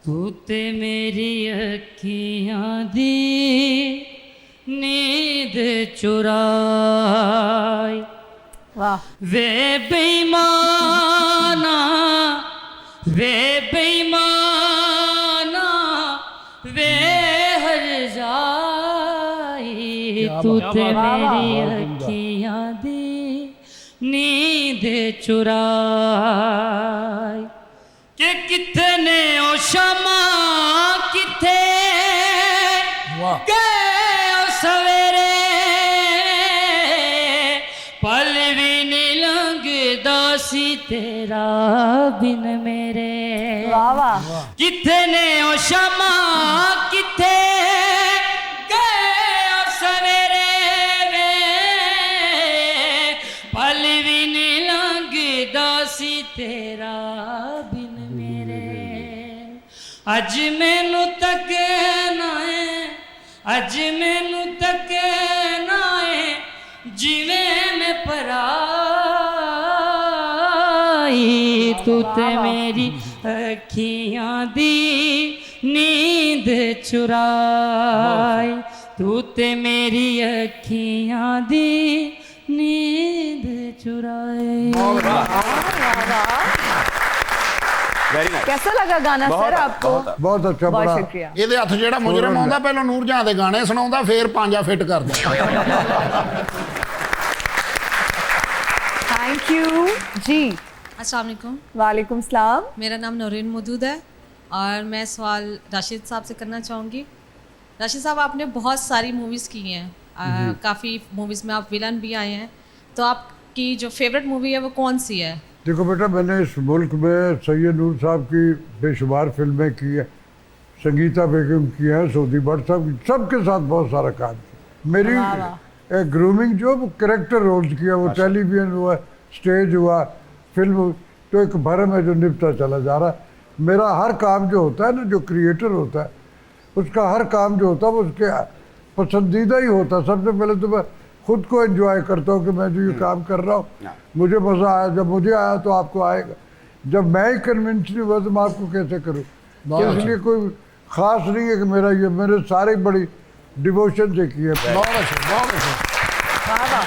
Speaker 10: तू ते मेरी अखियाँ दी नींद चुराए,
Speaker 1: वाह।
Speaker 10: वे बेईमाना वे बेईमाना वे हर जाए, तू ते मेरी अखियाँ दी नींद चुराए, कि कितने ओ शमा किथे गए ओ सवेरे, पल भी नहीं लंघदा सी तेरा बिन मेरे।
Speaker 1: वाह वाह।
Speaker 10: कितने ओ शमा किथे गए ओ सवेरे वे, पल भी नहीं लंघदा सी तेरा बिन मेरे। अज मैनू तक नाए, अज मैनू तक नाए, जिवें में पराई, तू ते मेरी अखियाँ दी नींद चुराए, तू ते मेरी अखियाँ दी नींद चुराए।
Speaker 8: Very nice.
Speaker 1: कैसा लगा गाना सर आपको?
Speaker 5: बहुत अच्छा,
Speaker 1: बहुत
Speaker 5: बड़ा
Speaker 1: शुक्रिया।
Speaker 2: ਇਹਦੇ ਹੱਥ ਜਿਹੜਾ ਮੁਜਰਮ ਆਉਂਦਾ ਪਹਿਲਾਂ ਨੂਰਜਹਾਂ ਦੇ ਗਾਣੇ ਸੁਣਾਉਂਦਾ, ਫੇਰ ਪੰਜਾ ਫਿੱਟ ਕਰਦਾ।
Speaker 1: थैंक यू जी।
Speaker 11: अस्सलाम वालेकुम।
Speaker 1: वालेकुम सलाम।
Speaker 11: मेरा नाम नौरीन मौजूद है और मैं सवाल राशिद साहब से करना चाहूँगी। राशिद साहब, आपने बहुत सारी मूवीज़ की हैं, काफ़ी मूवीज़ में आप विलन भी आए हैं, तो आपकी जो फेवरेट मूवी है वो कौन सी है?
Speaker 5: देखो बेटा, मैंने इस मुल्क में सैयद नूर साहब की बेशुमार फिल्में की है, संगीता बेगम की है, सऊदी भट्ट साहब की, सबके साथ बहुत सारा काम किया। मेरी ग्रूमिंग जो कैरेक्टर रोल्स किया, वो टेलीविजन हुआ, स्टेज हुआ, फिल्म, तो एक भरम है जो निपटा चला जा रहा है। मेरा हर काम जो होता है ना, जो क्रिएटर होता है, उसका हर काम जो होता है वो उसके पसंदीदा ही होता है। सबसे पहले तो मैं खुद को एंजॉय करता हूँ कि मैं जो ये काम कर रहा हूँ, मुझे मज़ा आया। जब मुझे आया तो आपको आएगा, जब मैं ही कन्विंस नहीं हुआ तो मैं आपको कैसे करूँ? तो इसलिए कोई ख़ास नहीं है कि मेरा ये, मेरे सारे बड़ी डिवोशन से किए।
Speaker 2: बहुत अच्छा, बहुत अच्छा।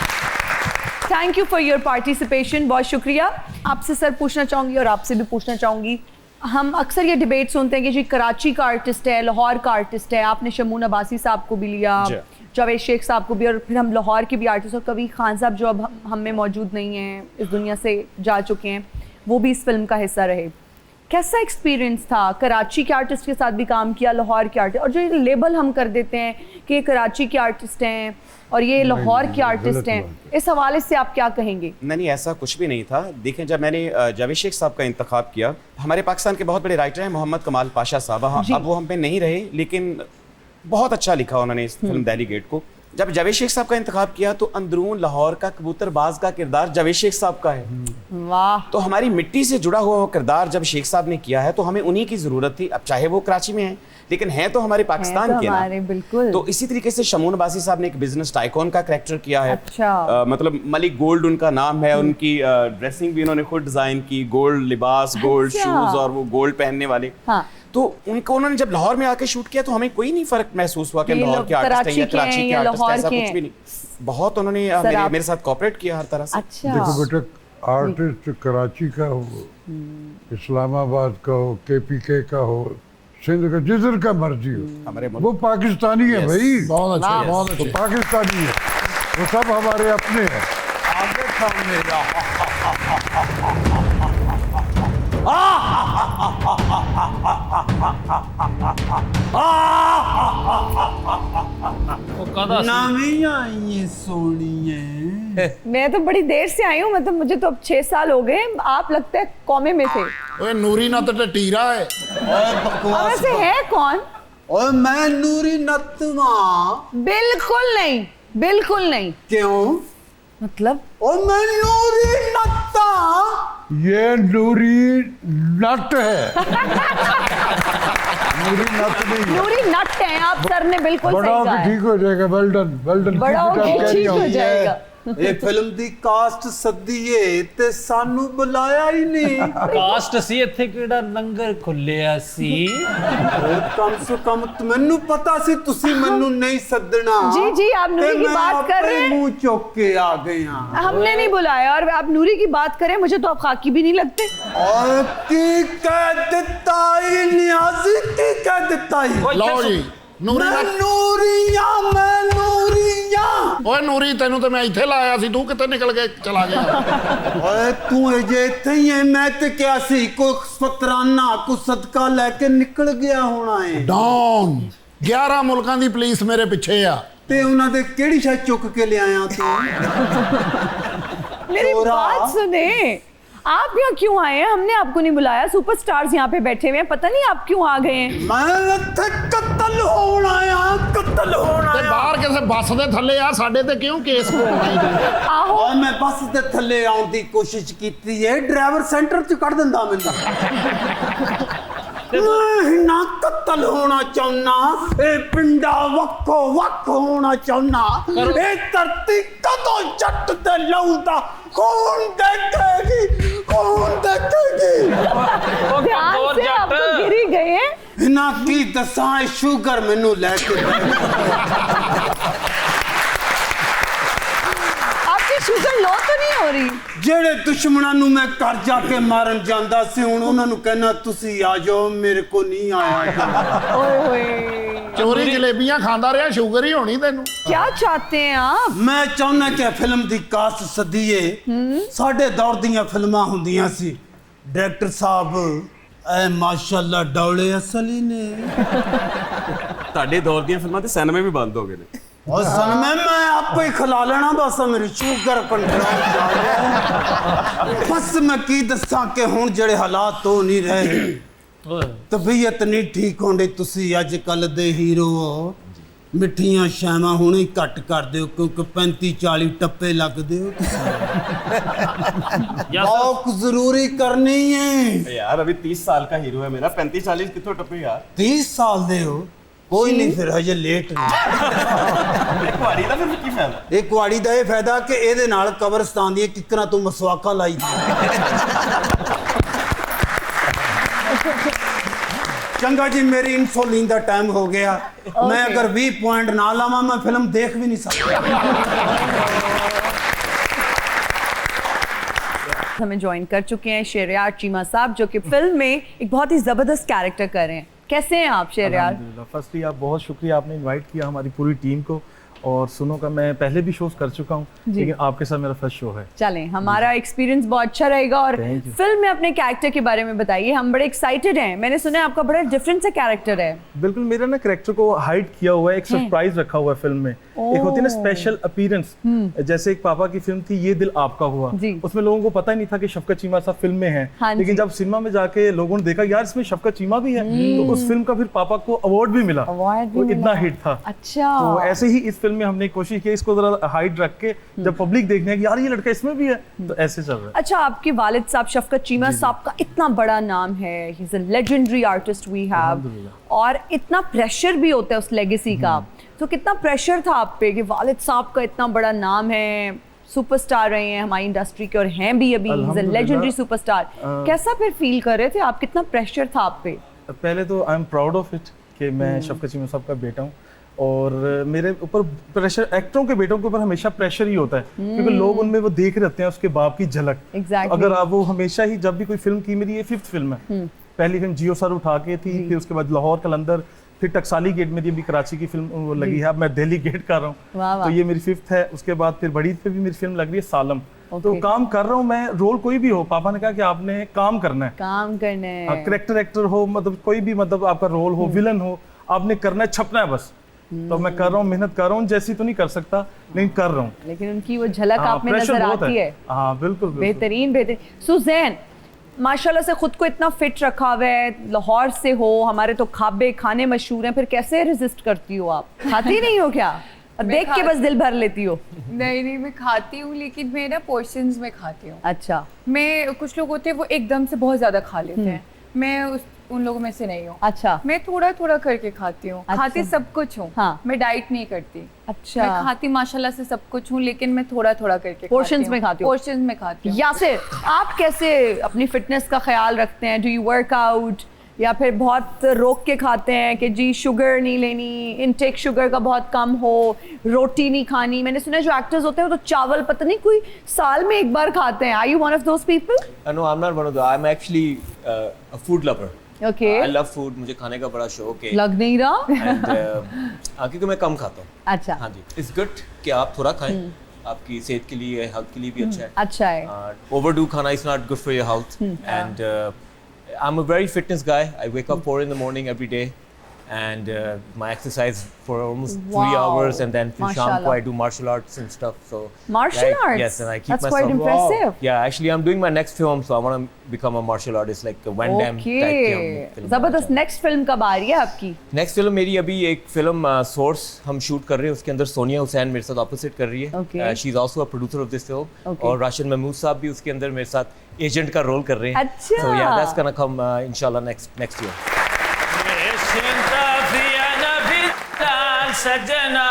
Speaker 1: Thank you for your participation, बहुत शुक्रिया। आपसे सर पूछना चाहूँगी और आपसे भी पूछना चाहूँगी, हम अक्सर ये डिबेट सुनते हैं कि जी कराची का आर्टिस्ट है, लाहौर का आर्टिस्ट है, आपने शमून अब्बासी साहब को भी लिया, जावेद शेख साहब को भी, और फिर हम लाहौर के भी आर्टिस्ट, और कभी खान साहब जो अब हम में मौजूद नहीं हैं, इस दुनिया से जा चुके हैं, वो भी इस फिल्म का हिस्सा रहे। कैसा एक्सपीरियंस था? कराची के आर्टिस्ट के साथ भी काम किया, लाहौर के आर्टिस्ट, और जो ये लेबल हम कर देते हैं कि ये कराची के आर्टिस्ट हैं और ये लाहौर के आर्टिस्ट हैं, इस हवाले से आप क्या कहेंगे?
Speaker 8: नहीं, ऐसा कुछ भी नहीं था। देखें, जब मैंने जावेद शेख साहब का इंतखाब किया, हमारे पाकिस्तान के बहुत बड़े राइटर हैं मोहम्मद कमाल पाशा साहब, अब वो हम पे नहीं रहे, लेकिन बहुत अच्छा लिखा उन्होंने इस फिल्म दिल्ली गेट को। जब जावेद शेख साहब का इंतखाब किया तो अंदरून लाहौर का कबूतरबाज का किरदार जावेद शेख साहब का है।
Speaker 1: वाह।
Speaker 8: तो हमारी मिट्टी से जुड़ा हुआ वो किरदार जब शेख साहब ने किया है तो हमें उन्हीं की ज़रूरत थी। अब चाहे वो कराची में हैं, लेकिन हैं तो हमारे पाकिस्तान के ना।
Speaker 1: बिल्कुल।
Speaker 8: तो इसी तरीके से शमून अब्बासी साहब ने एक बिजनेस टाइकॉन का कैरेक्टर किया है।
Speaker 1: अच्छा।
Speaker 8: मतलब मलिक गोल्ड उनका नाम है, उनकी ड्रेसिंग भी उन्होंने खुद डिज़ाइन की, गोल्ड लिबास, गोल्ड शूज़ और वो गोल्ड पहनने वाले।
Speaker 1: हाँ।
Speaker 8: तो उन्होंने जब लाहौर में आके शूट किया तो हमें कोई नहीं फर्क महसूस हुआ कि हम लाहौर के आर्टिस्ट हैं या कराची के आर्टिस्ट हैं, ऐसा कुछ भी नहीं। बहुत उन्होंने मेरे साथ कोऑपरेट किया हर तरह से।
Speaker 1: अच्छा।
Speaker 5: देखो बेटा, आर्टिस्ट कराची का हो, इस्लामाबाद का हो, KPK का हो, सिंध का, जिधर का मर्जी हो, वो पाकिस्तानी है भाई।
Speaker 2: बहुत अच्छे, बहुत
Speaker 5: तो
Speaker 2: अच्छे।
Speaker 5: पाकिस्तानी है, वो सब हमारे अपने हैं।
Speaker 3: आगे सामने नवी आई सोनिए।
Speaker 1: मैं तो बड़ी देर से आई हूँ, मतलब मुझे तो अब 6 साल हो गए। आप लगता है कौमे में थे।
Speaker 2: ओए नूरी ना तो टीरा है।
Speaker 1: अब ऐसे है कौन?
Speaker 3: और मैं नूरी नतवा।
Speaker 1: बिल्कुल नहीं, बिल्कुल नहीं।
Speaker 3: क्यों?
Speaker 1: मतलब?
Speaker 3: और मैं नूरी नत्ता।
Speaker 5: ये नूरी नट है। नूरी नट नहीं है।
Speaker 1: नूरी नट है आप, सर ने बिल्कुल
Speaker 5: बड़ा
Speaker 1: सही कहा है।
Speaker 5: ठीक हो जाएगा, वेल डन, वेल डन।
Speaker 1: बड़ा होके ठीक हो जाएगा।
Speaker 3: ਇਹ ਫਿਲਮ ਦੀ ਕਾਸਟ ਸੱਦੀਏ ਤੇ ਸਾਨੂੰ ਬੁਲਾਇਆ ਹੀ ਨਹੀਂ।
Speaker 4: ਕਾਸਟ ਸੀ ਇੱਥੇ ਕਿਹੜਾ ਲੰਗਰ ਖੁੱਲਿਆ ਸੀ।
Speaker 3: ਕਮ ਸੇ ਕਮ ਮੈਨੂੰ ਪਤਾ ਸੀ ਤੁਸੀਂ ਮੈਨੂੰ ਨਹੀਂ ਸੱਦਣਾ।
Speaker 1: जी जी, आप नूरी की बात कर रहे हैं।
Speaker 3: मुंह चौक के आ गए हैं।
Speaker 1: हमने नहीं बुलाया, और आप नूरी की बात करें, मुझे तो आप खाकी भी नहीं लगते।
Speaker 3: और की कह देता ही नियाज़ी, की कह देता ही।
Speaker 2: ਲਓ ਜੀ ਨੂਰੀ
Speaker 3: मैं
Speaker 2: ਨਾ
Speaker 3: नूरिया, मैं नूरिया।
Speaker 2: ਓਏ ਨੂਰੀ ਤੈਨੂੰ ਤੇ ਮੈਂ ਇੱਥੇ ਲਾਇਆ ਸੀ, ਤੂੰ ਕਿੱਥੇ ਨਿਕਲ ਕੇ ਚਲਾ ਗਿਆ?
Speaker 3: ਓਏ ਤੂੰ ਅਜੇ ਇੱਥੇ ਹੀ ਹੈ, ਮੈਂ ਤੇ ਕਿਹਾ ਸੀ ਕੋਈ ਫਤਰਾਨਾ ਕੋ ਸਦਕਾ ਲੈ ਕੇ ਨਿਕਲ ਗਿਆ ਹੋਣਾ ਹੈ।
Speaker 2: ਡੌਨ 11 ਮੁਲਕਾਂ ਦੀ ਪੁਲਿਸ ਮੇਰੇ ਪਿੱਛੇ ਆ।
Speaker 3: ਤੇ ਉਹਨਾਂ ਦੇ ਕਿਹੜੀ ਸ਼ਾਇਦ ਚੁੱਕ ਕੇ ਲਿਆਇਆ ਤੂੰ?
Speaker 1: मेरी बात सुने, आप यहाँ क्यों आए हैं? हमने आपको नहीं बुलाया। सुपरस्टार्स यहाँ पे बैठे हुए हैं, पता नहीं आप क्यों आ गए हैं।
Speaker 3: मैं ਇੱਥੇ ਕਤਲ ਹੋਣ ਆਇਆ, ਕਤਲ ਹੋਣ
Speaker 2: ਤੇ
Speaker 3: ਆਇਆ।
Speaker 2: ਬਾਹਰ ਕਿਸੇ ਬੱਸ ਦੇ ਥੱਲੇ ਆ, ਸਾਡੇ ਤੇ ਕਿਉਂ ਕੇਸ ਪਾਉਣਾ ਈ ਤੂੰ?
Speaker 1: ਆਹੋ,
Speaker 3: ਓਏ ਮੈਂ ਬੱਸ ਦੇ ਥੱਲੇ ਆਉਣ ਦੀ ਕੋਸ਼ਿਸ਼ ਕੀਤੀ ਏ, ਡਰਾਈਵਰ ਸੈਂਟਰ ਚ ਕੱਢ ਦਿੰਦਾ ਮੈਨੂੰ। ਨਾ ਕਤਲ ਹੋਣਾ ਚਾਹੁੰਨਾ, ਇਹ ਪਿੰਡਾ ਵੱਖੋ ਵੱਖ ਹੋਣਾ ਚਾਹੁੰਨਾ। ਇਹ ਧਰਤੀ ਕਦੋਂ ਜੱਟ ਤੇ ਲਾਉਂਦਾ, ਕੌਣ ਦੇਖੇਗੀ, ਕੌਣ ਦੇਖੇਗੀ?
Speaker 1: ध्यान से आप तो गिर ही गए हैं।
Speaker 3: ਇਹਨਾਂ ਕੀ ਦੱਸਾਂ, ਇਹ ਸ਼ੂਗਰ ਮੈਨੂੰ ਲੈ ਕੇ
Speaker 1: आपकी शुगर लो तो नहीं हो रही?
Speaker 3: ਜਿਹੜੇ ਦੁਸ਼ਮਣਾਂ ਨੂੰ ਮੈਂ ਘਰ ਜਾ ਕੇ ਮਾਰਨ ਜਾਂਦਾ ਸੀ, ਹੁਣ ਉਹਨਾਂ ਨੂੰ ਕਹਿਣਾ ਤੁਸੀਂ ਆ ਜਾਓ, ਮੇਰੇ ਕੋ ਨਹੀਂ ਆਇਆ।
Speaker 1: ओए होए,
Speaker 2: ਚੋਰੀ ਜਲੇਬੀਆਂ ਖਾਂਦਾ ਰਿਹਾ, ਸ਼ੂਗਰ ਹੀ ਹੋਣੀ ਤੈਨੂੰ।
Speaker 1: क्या चाहते हैं आप?
Speaker 3: ਮੈਂ ਚਾਹੁੰਦਾ ਕਿ ਫਿਲਮ ਦੀ ਕਾਸਟ ਸਦੀਏ ਸਾਡੇ ਦੌਰ ਦੀਆਂ ਫਿਲਮਾਂ ਹੁੰਦੀਆਂ ਸੀ। ਡਾਇਰੈਕਟਰ ਸਾਹਿਬ ਐ ਮਾਸ਼ਾਅੱਲਾ ਡੌਲੇ ਅਸਲੀ ਨੇ।
Speaker 8: ਤੁਹਾਡੇ ਦੌਰ ਦੀਆਂ ਫਿਲਮਾਂ ਤੇ ਸਿਨੇਮੇ ਵੀ ਬੰਦ ਹੋ ਗਏ ਨੇ।
Speaker 3: और सन में मैं आपको ही खिला लेना, बस मेरी शुगर कंट्रोल जा रहा। बस मैं की दसा के हुण जेड़े हालात तो नहीं रहे, तबीयत नहीं ठीक होंदी। तुसी अज कल दे हीरो हो, मिठियां शावां हुणे ही घट कर दिओ, क्योंकि 35-40 टप्पे लगदे हो। वॉक जरूरी करनी है
Speaker 8: यार अभी 30 साल का हीरो है मेरा, 35-40 कितों टप्पे यार।
Speaker 3: 30 साल दे हो, कोई नहीं फिर हजे लेट
Speaker 8: ਕੁਆੜੀ ਦਾ ਫਿਰ ਕੀ ਫਾਇਦਾ?
Speaker 3: ਇਹ ਕੁਆੜੀ ਦਾ ਇਹ ਫਾਇਦਾ ਕਿ ਇਹਦੇ ਨਾਲ ਕਬਰਸਤਾਨ ਦੀਆਂ ਕਿੱਕਰਾਂ ਤੋਂ ਮਸਵਾਕਾ ਲਾਈ ਚੰਗਾ ਜੀ, ਮੇਰੀ ਇਨਸੂਲਿਨ ਦਾ ਟਾਈਮ ਹੋ ਗਿਆ। ਮੈਂ ਅਗਰ 20 ਪੁਆਇੰਟ ਨਾ ਲਾਵਾਂ ਮੈਂ ਫਿਲਮ ਦੇਖ ਵੀ ਨਹੀਂ ਸਕਦਾ।
Speaker 1: हमें ज्वाइन कर चुके हैं शेरियार चीमा साहब, जो कि फिल्म में एक बहुत ही जबरदस्त कैरेक्टर कर रहे हैं। कैसे हैं आप शेरियार?
Speaker 12: फर्स्टली आप बहुत शुक्रिया, आपने इनवाइट किया हमारी पूरी टीम को। और सुनो का मैं पहले भी शोज कर चुका हूँ, लेकिन आपके साथ मेरा फर्स्ट शो है।
Speaker 1: चलें, हमारा एक्सपीरियंस बहुत अच्छा रहेगा। और फिल्म में अपने कैरेक्टर के बारे में बताइए, हम बड़े एक्साइटेड हैं। मैंने सुना है आपका बड़ा डिफरेंट सा कैरेक्टर है।
Speaker 12: बिल्कुल, मेरा ना कैरेक्टर को हाइड किया हुआ है, एक सरप्राइज रखा हुआ है फिल्म में। एक होती है ना स्पेशल अपीयरेंस, जैसे एक पापा की फिल्म थी ये दिल आपका हुआ, उसमें लोगों को पता ही नहीं था कि शफकत चीमा साहब फिल्म में है। लेकिन जब सिनेमा में जाके लोगों ने देखा यार इसमें शफकत चीमा भी है, तो उस फिल्म का फिर पापा को अवार्ड भी मिला। वो इतना हिट था।
Speaker 1: अच्छा,
Speaker 12: तो ऐसे ही इस फिल्म में हमने कोशिश की इसको जरा हाइड रख के, जब पब्लिक देखने कि यार ये लड़का इसमें भी है, तो ऐसे चल रहा है।
Speaker 1: अच्छा, आपके वालिद साहब शफकत चीमा साहब का इतना बड़ा नाम है, he is a legendary artist we have, और इतना प्रेशर भी होता है उस लेगेसी का। तो कितना प्रेशर था आप पे कि वालिद साहब का इतना बड़ा नाम है, सुपरस्टार रहे हैं हमारी इंडस्ट्री के और हैं भी अभी, ही इज अ लेजेंडरी सुपरस्टार। कैसा फिर फील कर रहे थे आप, कितना प्रेशर था आप पे?
Speaker 12: पहले तो I am proud of it कि मैं शफकत चीमा साहब का बेटा हूँ, और मेरे ऊपर प्रेशर, एक्टरों के बेटों के ऊपर हमेशा प्रेशर ही होता है क्योंकि लोग उनमें वो देख रहते हैं उसके बाप की झलक। अगर आप वो हमेशा ही, जब भी कोई फिल्म की, मेरी ये 5th फिल्म है। पहली फिल्म जियो सर उठा के थी, फिर उसके बाद लाहौर कलंदर, फिर टकसाली गेट, मेरी अभी कराची की फिल्म वो लगी है, अब मैं दिल्ली गेट कर रहा हूँ, तो ये मेरी 5th है। उसके बाद फिर बड़ी पे भी मेरी फिल्म लग रही है सालम। तो काम कर रहा हूँ मैं, रोल कोई भी हो, पापा ने कहा कि आपने काम करना है,
Speaker 1: काम करना है,
Speaker 12: करेक्टर एक्टर हो, मतलब कोई भी, मतलब आपका रोल हो, विलन हो, आपने करना है, छपना है बस। तो मैं कर रहा हूँ, मेहनत कर रहा हूँ, जैसी तो नहीं कर सकता लेकिन कर रहा हूँ।
Speaker 1: लेकिन उनकी वो झलक आप में नजर आती है।
Speaker 12: हाँ बिल्कुल,
Speaker 1: बेहतरीन बेहतरीन। सुजैन माशाल्लाह से खुद को इतना फिट रखा हुआ है, लाहौर से हो, हमारे तो खाबे खाने मशहूर हैं, फिर कैसे रेजिस्ट करती हो आप? खाती नहीं हो क्या? देख के बस दिल भर लेती हो?
Speaker 7: नहीं, मैं खाती हूँ, लेकिन मैं ना पोर्शंस में खाती हूँ।
Speaker 1: अच्छा।
Speaker 7: मैं, कुछ लोग होते हैं वो एकदम से बहुत ज्यादा खा लेते हैं, मैं उन लोगों में से नहीं हूँ।
Speaker 1: अच्छा।
Speaker 7: मैं थोड़ा थोड़ा करके खाती हूँ।
Speaker 1: अच्छा।
Speaker 7: खाती सब कुछ हूँ।
Speaker 1: हाँ।
Speaker 7: मैं डाइट नहीं करती।
Speaker 1: अच्छा।
Speaker 7: मैं खाती माशाल्लाह से सब कुछ हूँ, लेकिन मैं थोड़ा थोड़ा करके
Speaker 1: पोर्शंस में खाती हूँ।
Speaker 7: पोर्शंस में खाती हूँ।
Speaker 1: यासिर, आप कैसे अपनी फिटनेस का ख्याल रखते हैं? डू यू वर्कआउट या फिर बहुत रोक के खाते हैं कि जी शुगर नहीं लेनी, इनटेक शुगर का बहुत कम हो, रोटी नहीं खानी? मैंने सुना है जो एक्टर्स होते हैं वो तो चावल पता नहीं कोई साल में एक बार खाते हैं। Are you one of those people?
Speaker 6: No, I am not one of the, I am actually a food lover.
Speaker 1: Okay.
Speaker 6: I love food, मुझे खाने का बड़ा शौक है।
Speaker 1: लग नहीं रहा।
Speaker 6: एंड क्योंकि मैं कम खाता हूँ।
Speaker 1: अच्छा।
Speaker 6: हाँ जी, इट्स गुड कि आप थोड़ा खाएं, आपकी सेहत के लिए, हेल्थ के लिए भी अच्छा है।
Speaker 1: अच्छा है।
Speaker 6: ओवरडू खाना is not good for your health. And I'm a very fitness guy. I wake up 4 in the morning every day, and my exercise for almost 3 hours, and then फिर शाम को I do martial arts and stuff. So
Speaker 1: martial arts.
Speaker 6: Yes, and I keep
Speaker 1: That's
Speaker 6: myself.
Speaker 1: quite impressive.
Speaker 6: Wow. Yeah, actually, I'm doing my next film, so I want to become a martial artist, like a Van Damme type film.
Speaker 1: जबरदस्त। नेक्स्ट फिल्म कब आ रही है आपकी?
Speaker 6: नेक्स्ट फिल्म मेरी अभी एक फिल्म सोर्स हम शूट कर रहे हैं, उसके अंदर सोनिया हुसैन मेरे साथ ऑपोजिट कर रही है। She is also a producer of this film, और राशिद महमूद साहब भी उसके अंदर मेरे साथ एजेंट का रोल कर रहे हैं।
Speaker 1: अच्छा।
Speaker 6: So yeah, that's gonna come inshallah next year.
Speaker 4: सजना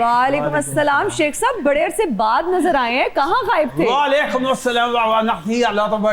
Speaker 1: वालेकुम अस्सलाम। शेख साहब बड़े अरसे बाद नजर आए हैं, कहाँ गायब थे?
Speaker 3: वालेकुम अस्सलाम व नहती अल्लाह तब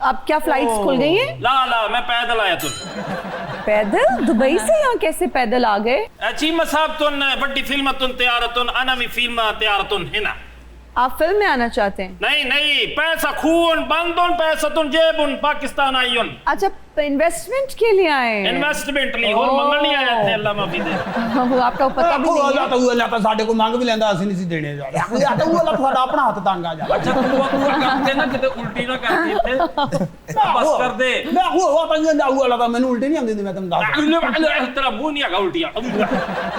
Speaker 1: अब क्या फ्लाइट्स खुल गई हैं?
Speaker 4: ला मैं पैदल आया तुम।
Speaker 1: पैदल? दुबई से यहाँ कैसे पैदल आ गए?
Speaker 4: चीमा साहब तुन बड़ी फिल्म तुन तैयारतुन अना भी फिल्म तैयारतुन है ना।
Speaker 1: आप फिल्म में आना चाहते हैं?
Speaker 4: नहीं, पैसा खून बंदुन पैसा तुन जेबुन पाकिस्तान आयुन।
Speaker 1: अच्छा, इन्वेस्टमेंट के लिए आए हैं?
Speaker 4: इन्वेस्टमेंट लिए और मंगल नहीं आए थे, अल्लाह माफी दे।
Speaker 1: वो आपका पता भी नहीं है।
Speaker 3: अल्लाह तो साडे को मांग भी लेंदा, ਅਸੀਂ नहीं देने जा या तो वो ਤੁਹਾਡਾ ਆਪਣਾ ਹੱਥ ਤੰਗ ਆ ਜਾ।
Speaker 4: अच्छा तू करते ना किते उल्टी ना करती थे, बस कर दे।
Speaker 3: मैं वो तंग ना वो अल्लाह मैंने उल्टी नहीं आंदी मैं तुम दास
Speaker 4: तेरा मुंह नहीं आगा उल्टियां।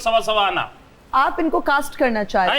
Speaker 4: सवा
Speaker 1: आप इनको कास्ट करना चाहते हैं?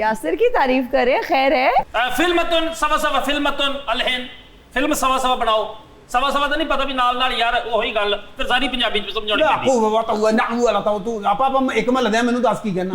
Speaker 1: यासिर की तारीफ करें, खैर है।
Speaker 4: फिल्म सवा फिल्म अलहन फिल्म सवा बनाओ। सवा तो नहीं पता भी नाल यार वही गल फिर सारी पंजाबी च समझानी पैंदी।
Speaker 3: ਉਹ ਵਾ ਤਾਂ ਉਹ ਨਾ ਉਹ ਵਾਲਾ ਤਾਂ ਤੂੰ ਆਪਾਂ ਇੱਕ ਮਹੱਲੇ ਦੇ ਮੈਨੂੰ ਦੱਸ ਕੀ ਕਹਿਣਾ।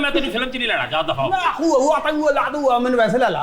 Speaker 4: मैं तेरी फिल्म च नहीं लेना जा दफा।
Speaker 3: ਨਾ ਉਹ ਤਾਂ ਉਹ ਲਾ ਦੂਆ ਮੈਨੂੰ ਵੈਸੇ ਲੈ ਲਾ।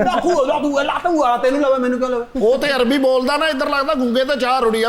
Speaker 3: ਨਾ ਉਹ ਲਾ ਦੂਆ ਲਾ ਦੂਆ ਤੈਨੂੰ ਲਵੇ ਮੈਨੂੰ ਕਿਉਂ ਲਵੇ?
Speaker 2: ਉਹ ਤੇ ਅਰਬੀ ਬੋਲਦਾ ਨਾ, ਇੱਧਰ ਲੱਗਦਾ ਗੁੰਗੇ ਤੇ ਚਾਹ ਰੁੜੀ ਆ।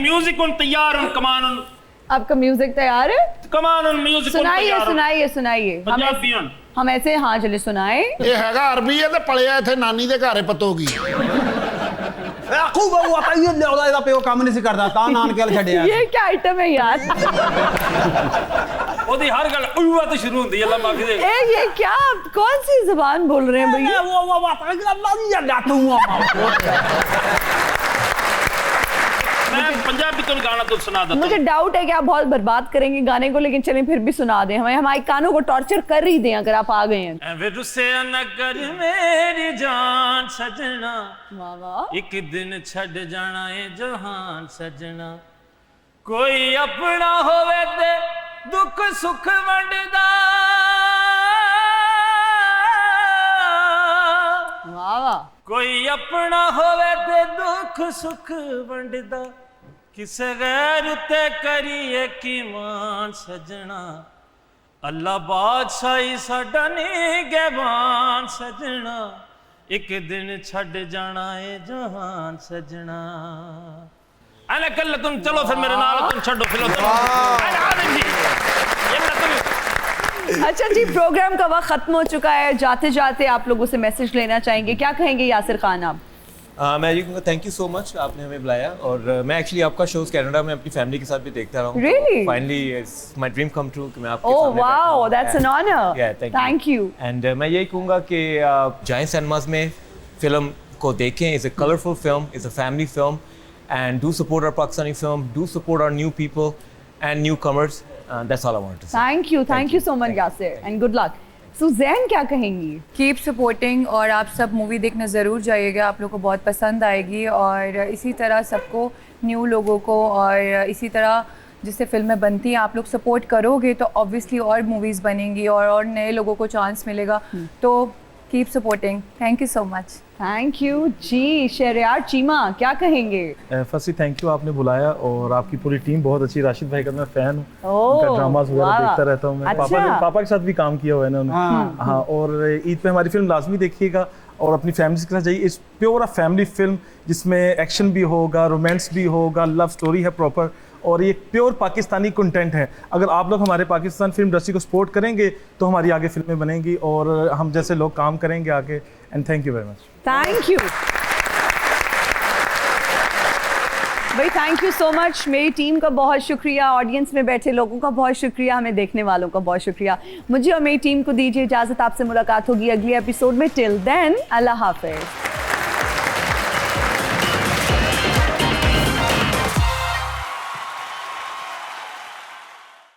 Speaker 4: म्यूजिक तैयार कमान।
Speaker 1: आपका म्यूजिक तैयार है?
Speaker 4: कमान म्यूजिक
Speaker 1: सुनाइए। हम ऐसे हाँ चले सुनाए।
Speaker 2: ਇਹ ਹੈਗਾ ਅਰਬੀ ਹੈ ਤੇ ਪਲਿਆ ਇੱਥੇ ਨਾਨੀ ਦੇ ਘਰੇ ਪਤੋਗੀ।
Speaker 3: ਆਖੂ ਬਾਬੂ ਆਪਾਂ ਇਹ ਲਿਆਉਂਦਾ ਇਹਦਾ ਪਿਓ ਕੰਮ ਨਹੀਂ ਸੀ ਕਰਦਾ ਤਾਂ ਨਾਨਕੇ ਵਾਲ ਛੱਡਿਆ।
Speaker 1: ये क्या आइटम है यार?
Speaker 4: ਉਹਦੀ ਹਰ ਗੱਲ ਉਵਾ ਤੋਂ ਸ਼ੁਰੂ ਹੁੰਦੀ ਹੈ, ਅੱਲਾ ਮਾਫੀ ਦੇ।
Speaker 1: ये क्या, कौन सी जुबान बोल रहे हैं भैया?
Speaker 3: वो ਤਾਂ ਅੱਲਾ ਨਹੀਂ ਜਾਂਦਾ ਤੂੰ।
Speaker 4: मैं पंजाबी तो गाना तो सुना देता।
Speaker 1: मुझे डाउट है कि आप बहुत बर्बाद करेंगे गाने को, लेकिन चलें फिर भी सुना दें। हमें हमारे कानों को टॉर्चर कर ही दें अगर आप आ गए हैं।
Speaker 4: रुसे न कर मेरी जान सजना, एक दिन छड़ जाना है जहान सजना, कोई अपना होवे ते दुख सुख वंडदा।
Speaker 1: वाह
Speaker 4: कोई अपना होवे ते दुख सुख वंडदा किसे गैर ते करिए की मान सजना अल्लाह बादशाही साडा निगहबान सजना एक दिन छड़ जाना है जहान सजना अरे कल तुम चलो फिर मेरे नाल तुम छड़ो फिर
Speaker 1: अच्छा जी, प्रोग्राम का वक्त खत्म हो चुका है। जाते जाते आप लोगों से मैसेज लेना चाहेंगे, क्या कहेंगे यासिर खान आप?
Speaker 6: मैं ये कहूँगा थैंक यू सो मच, आपने हमें बुलाया। और मैं एक्चुअली आपका शोज कनाडा में अपनी फैमिली के साथ भी देखता रहा हूँ।
Speaker 1: Really?
Speaker 6: Finally it's my dream come true कि मैं आपके
Speaker 1: Oh
Speaker 6: सामने
Speaker 1: wow, that's an honor.
Speaker 6: Yeah,
Speaker 1: Thank you.
Speaker 6: And मैं यही कहूँगा कि जाएं सिनेमास में फिल्म को देखें। Is a colourful film, is a family film and do support our Pakistani film, do support our new people and newcomers. That's all I wanted to say.
Speaker 1: Thank you so much Yasir and good luck. Suzanne क्या कहेंगी?
Speaker 7: कीप सपोर्टिंग और आप सब मूवी देखने ज़रूर जाइएगा, आप लोग को बहुत पसंद आएगी। और इसी तरह सबको, न्यू लोगों को और इसी तरह जिससे फिल्में बनती हैं आप लोग सपोर्ट करोगे तो ऑब्वियसली और मूवीज़ बनेंगी और नए लोगों को चांस मिलेगा। तो keep supporting. Thank you so much.
Speaker 1: Thank you ji. Shahryar Cheema क्या कहेंगे?
Speaker 12: फर्स्टली थैंक यू, आपने बुलाया और आपकी पूरी टीम बहुत अच्छी। राशिद भाई का मैं फैन हूँ,
Speaker 1: ओह,
Speaker 12: उनका ड्रामास वगैरह
Speaker 1: वाह।
Speaker 12: देखता रहता हूँ मैं।
Speaker 1: अच्छा।
Speaker 12: पापा के साथ भी काम किया हुआ है ना उन्होंने। हाँ, और ईद पे हमारी फिल्म लाजमी देखिएगा और अपनी फैमिली के साथ जाइए। इस प्योर अ फैमिली फिल्म जिसमें एक्शन भी होगा, रोमांस भी होगा, लव स्टोरी है प्रॉपर और ये प्योर पाकिस्तानी कंटेंट है। अगर आप लोग हमारे पाकिस्तान फिल्म इंडस्ट्री को सपोर्ट करेंगे तो हमारी आगे फिल्में बनेंगी और हम जैसे लोग काम करेंगे आगे। And thank you very much.
Speaker 1: Thank you भाई, थैंक यू सो मच। मेरी टीम का बहुत शुक्रिया, ऑडियंस में बैठे लोगों का बहुत शुक्रिया, हमें देखने वालों का बहुत शुक्रिया। मुझे और मेरी टीम को दीजिए इजाज़त, आपसे मुलाकात होगी अगले एपिसोड में। टिल देन अल्लाह हाफिज़।